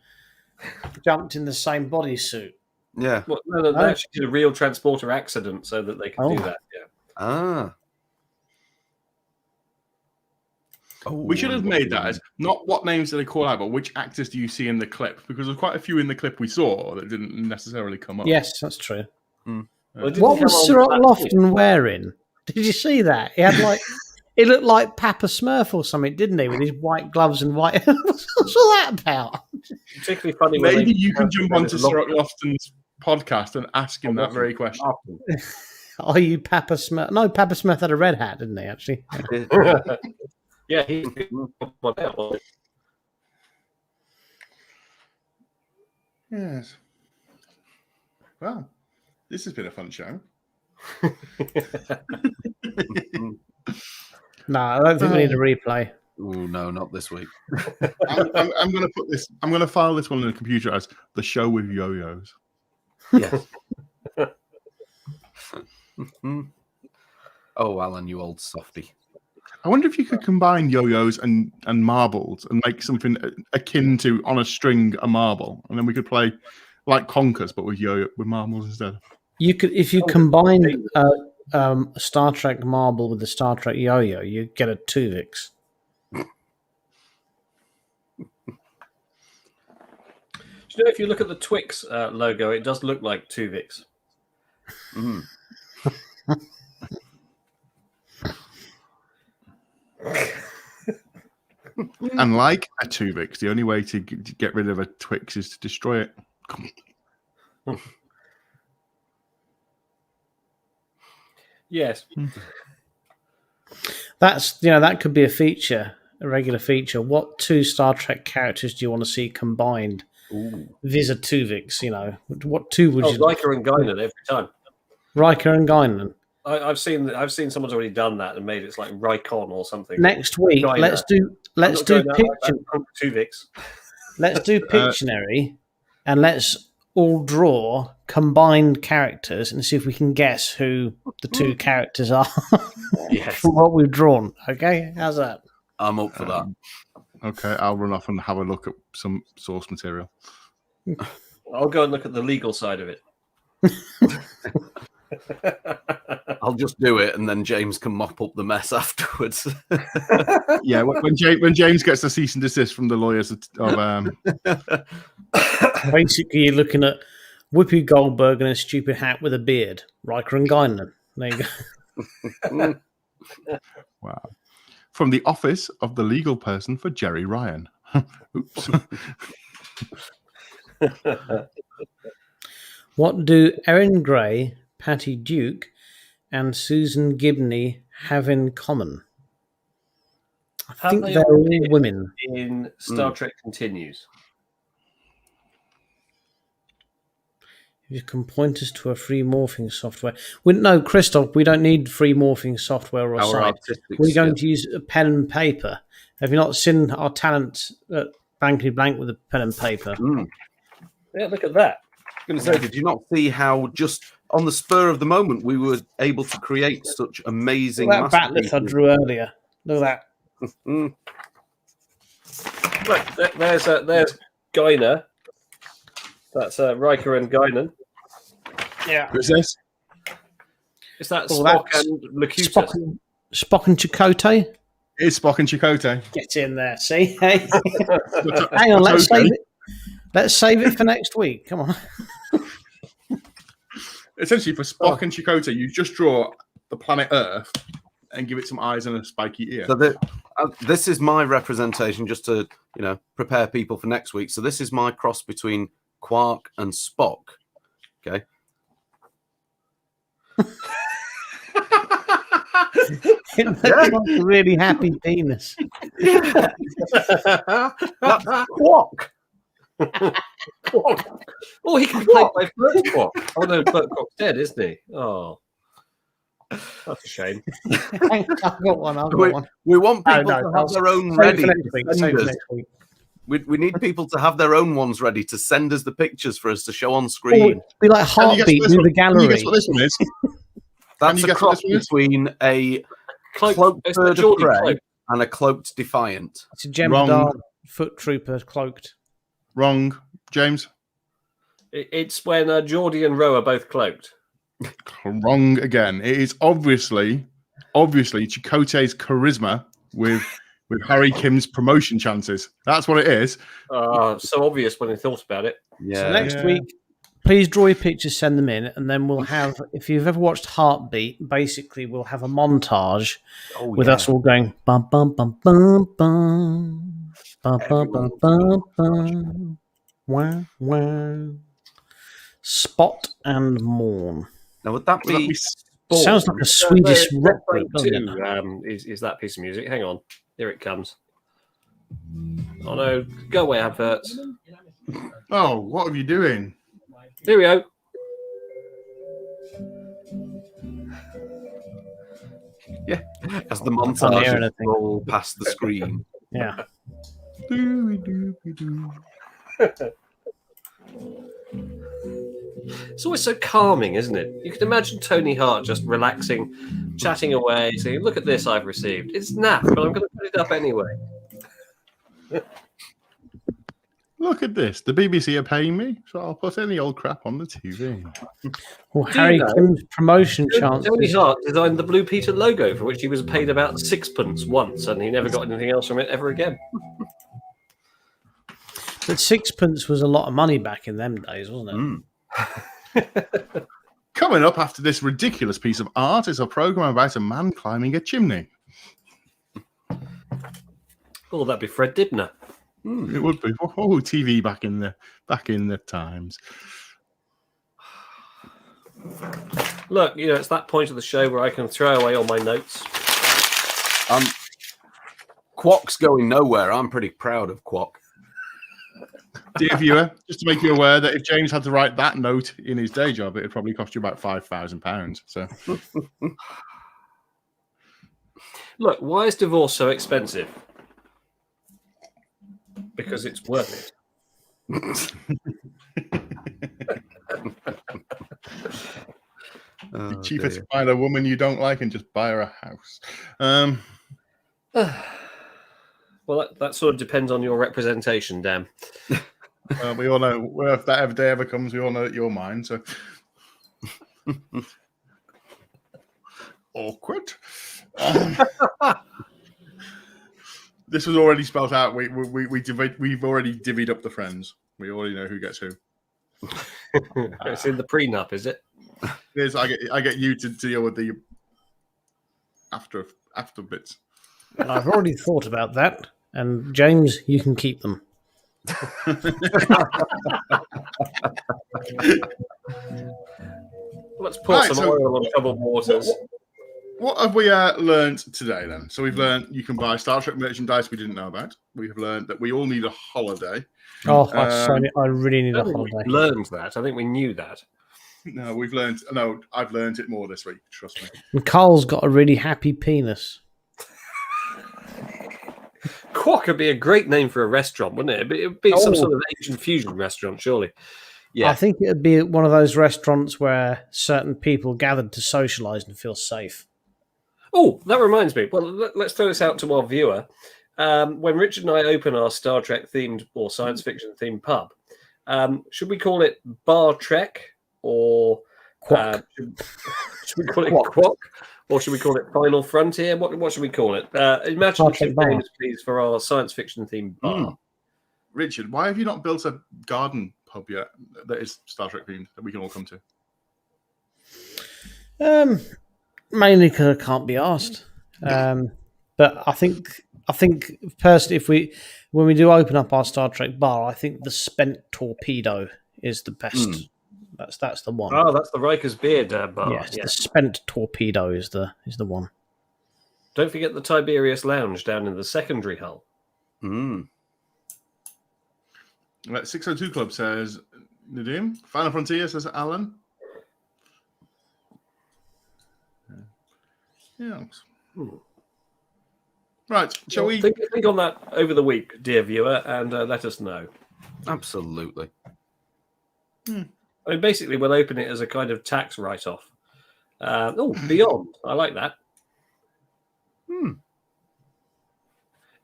jumped in the same bodysuit. Yeah. Well, no, they actually did a real transporter accident so that they could do that. Yeah. Ah. We should have made that as not what names do they call out, but which actors do you see in the clip? Because there's quite a few in the clip we saw that didn't necessarily come up. Yes, that's true. Well, What was Sir Lofton wearing? Did you see that? He had he looked like Papa Smurf or something, didn't he? With his white gloves and white. What's all that about? Particularly funny. Maybe you can jump onto Sir Lofton's podcast and ask him that very question. Are you Papa Smurf? No, Papa Smurf had a red hat, didn't he? Actually. Yeah, he. Yes. Well, this has been a fun show. No, I don't think we need a replay. Oh no, not this week. I'm going to put this. I'm going to file this one in the computer as the show with yo-yos. Yes. Oh, Alan, you old softy. I wonder if you could combine yo-yos and marbles and make something akin to on a string a marble, and then we could play like conkers but with marbles instead. You could, if you combine a Star Trek marble with a Star Trek yo-yo, you get a Tuvix. If you look at the Twix logo, it does look like Tuvix. Mm. And like a Tuvix, the only way to get rid of a Twix is to destroy it. Yes. That's that could be a feature, a regular feature. What 2 Star Trek characters do you want to see combined? Vis a Tuvix, what 2 would you? Riker and Guinan every time. Riker and Guinan. I've seen someone's already done that and made it like Rikon or something. Next week, Guinan. let's do Tuvix. Let's do Pictionary, and let's all draw combined characters and see if we can guess who the 2 characters are Yes. from what we've drawn. Okay, how's that? I'm up for that. Okay, I'll run off and have a look at some source material. I'll go and look at the legal side of it. I'll just do it, and then James can mop up the mess afterwards. Yeah, when James gets a cease and desist from the lawyers of Basically, you're looking at Whoopi Goldberg in a stupid hat with a beard. Riker and Guinan. There you go. wow. From the office of the legal person for Jerry Ryan. Oops. What do Erin Gray, Patty Duke, and Susan Gibney have in common? I think they're all women. In Star Trek Continues. You can point us to a free morphing software. No, Christoph, we don't need free morphing software or site. We're going to use a pen and paper. Have you not seen our talent at Blankety Blank with a pen and paper? Yeah, look at that. I was going to say, did you not see how just on the spur of the moment we were able to create such amazing That batleth I drew earlier. Look at that. Look, there's Guinan. That's Riker and Guinan. Yeah. Who's this? Is that Spock and Locutus? Spock and Chakotay? It is Spock and Chakotay. Get in there, see? Hey. Hang on, let's save it. Let's save it for next week. Come on. Essentially, for Spock and Chakotay, you just draw the planet Earth and give it some eyes and a spiky ear. So this is my representation, just to prepare people for next week. So this is my cross between Quark and Spock. Okay. It looks like a really happy penis. Yeah. That's Quark. Quark. Oh, he can play by Bert Quark. Oh no, Bert Quark's dead, isn't he? Oh, that's a shame. I've got one. We want people to have their own ready. We need people to have their own ones ready to send us the pictures for us to show on screen. Be like Heartbeat with the gallery. Can you guess what this one is? That's a cross between a cloaked bird of prey and a cloaked defiant. It's a Jem'Hadar foot trooper cloaked. Wrong, James. It's when Geordie and Ro are both cloaked. Wrong again. It is obviously Chakotay's charisma with Harry Kim's promotion chances. That's what it is. So obvious when he thought about it. Yeah. So next week, please draw your pictures, send them in, and then we'll have, if you've ever watched Heartbeat, basically we'll have a montage with us all going bum bum bum bum bum bum bum bum bum bum wow wow. Spot and Morn. Now would that be? Sounds like a Swedish rock group, doesn't it? Is that piece of music? Hang on, here it comes. Oh no, go away, adverts. Oh, what are you doing? Here we go. Yeah, as the montage roll past the screen. Yeah. It's always so calming, isn't it? You can imagine Tony Hart just relaxing, chatting away, saying, "Look at this I've received. It's naff, but I'm going to put it up anyway." Look at this. The BBC are paying me, so I'll put any old crap on the TV. Well, Harry Kim's promotion chances. Tony Hart designed the Blue Peter logo, for which he was paid about sixpence once, and he never got anything else from it ever again. But sixpence was a lot of money back in them days, wasn't it? Coming up after this ridiculous piece of art is a program about a man climbing a chimney. Oh, that'd be Fred Dibner. It would be. Oh, TV back in the times. Look, it's that point of the show where I can throw away all my notes. Quack's going nowhere. I'm pretty proud of Quack. Dear viewer, just to make you aware that if James had to write that note in his day job, it would probably cost you about £5,000. So, look, why is divorce so expensive? Because it's worth it. It's cheaper to find a woman you don't like and just buy her a house. Well, that sort of depends on your representation, Dan. We all know if that day ever comes, we all know that you're mine. So, awkward. This was already spelled out. We've already divvied up the friends. We already know who gets who. It's in the prenup, is it? Yes, I get you to deal with the after bits. I've already thought about that, and James, you can keep them. Let's pour some oil on troubled waters. What have we learned today then? So we've learned you can buy Star Trek merchandise we didn't know about. We have learned that we all need a holiday. Oh, I really need a holiday. We learned that. I think we knew that. No, we've learned. No, I've learned it more this week. Trust me. And Carl's got a really happy penis. Quack would be a great name for a restaurant, wouldn't it? It'd be some sort of Asian fusion restaurant, surely. Yeah, I think it'd be one of those restaurants where certain people gathered to socialise and feel safe. Oh, that reminds me. Well, let's throw this out to our viewer. When Richard and I open our Star Trek themed or science fiction themed pub, should we call it Bar Trek or Quack? Should we call it Quack or should we call it Final Frontier? What should we call it? Imaginative names, please, for our science fiction themed bar. Richard, why have you not built a garden pub yet that is Star Trek themed that we can all come to? Mainly because I can't be asked. But I think personally, when we do open up our Star Trek bar, I think the Spent Torpedo is the best. That's the one. Oh, that's the Riker's Beard bar. Yes, the Spent Torpedo is the one. Don't forget the Tiberius Lounge down in the secondary hull. 602 Club says Nadim. Final Frontier says Alan. Yeah. Right. Shall we think on that over the week, dear viewer, and let us know. Absolutely. I mean, basically, we'll open it as a kind of tax write-off. Beyond. I like that.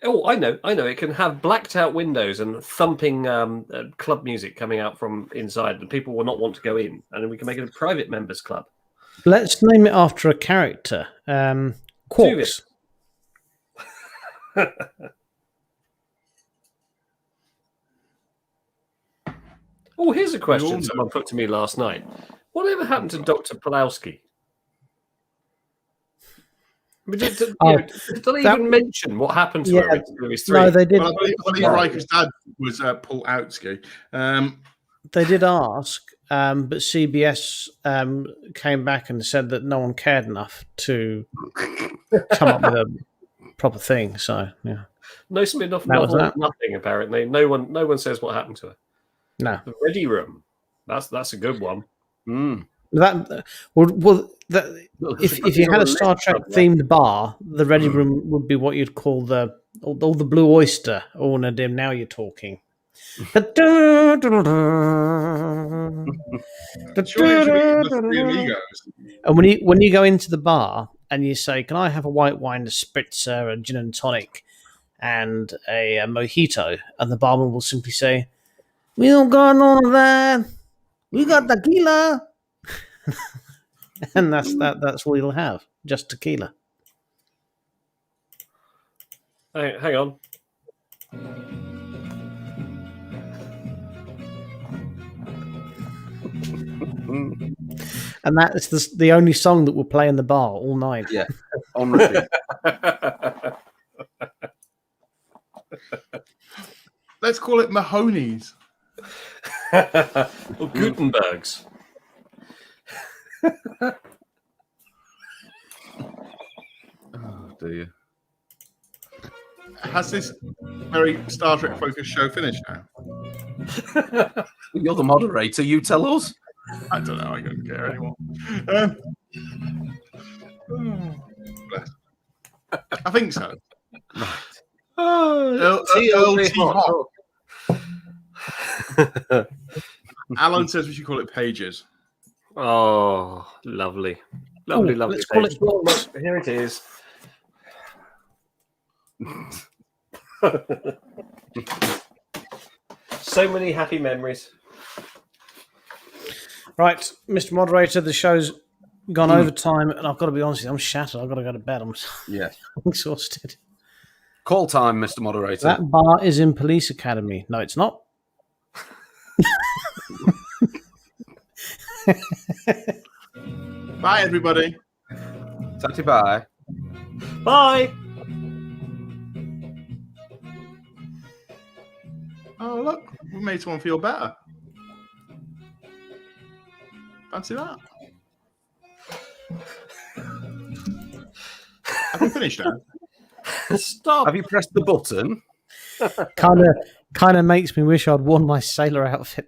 Oh, I know. It can have blacked-out windows and thumping club music coming out from inside, and people will not want to go in. And then we can make it a private members club. Let's name it after a character. Quarks. Oh, here's a question someone put to me last night. Whatever happened to Dr. Pulowski? Did they even mention what happened to her in Series 3? No, they did. Well, I believe Riker's dad was Pulowski. They did ask, but CBS came back and said that no one cared enough to come up with a proper thing. So, yeah. No Spin-off novel, nothing, apparently. No one says what happened to her. No. The Ready Room. That's a good one. If you had a Star Trek themed bar, the Ready Room would be what you'd call all the Blue Oyster. Oh, Nadim, now you're talking. And when you go into the bar and you say, "Can I have a white wine, a spritzer, a gin and tonic, and a mojito?" and the barman will simply say, "We don't got none of that. We got tequila." And that's all you'll have, just tequila. Hang on. And that's the only song that will play in the bar all night. Yeah, on repeat. Let's call it Mahoney's. Or Gutenberg's. Oh, dear. Has this very Star Trek focused show finished now? You're the moderator. You tell us. I don't know. I don't care anymore. I think so. Right. Alan says we should call it Pages. Oh, lovely. Lovely. Let's call it Pages. Here it is. So many happy memories. Right, Mr. Moderator, the show's gone overtime, and I've got to be honest with you, I'm shattered. I've got to go to bed. I'm Yeah. exhausted. Call time, Mr. Moderator. That bar is in Police Academy. No, it's not. Bye, everybody. Tatty bye. Bye. Oh, look. We made someone feel better. Fancy that. Have you finished now? Stop. Have you pressed the button? Kind of makes me wish I'd worn my sailor outfit.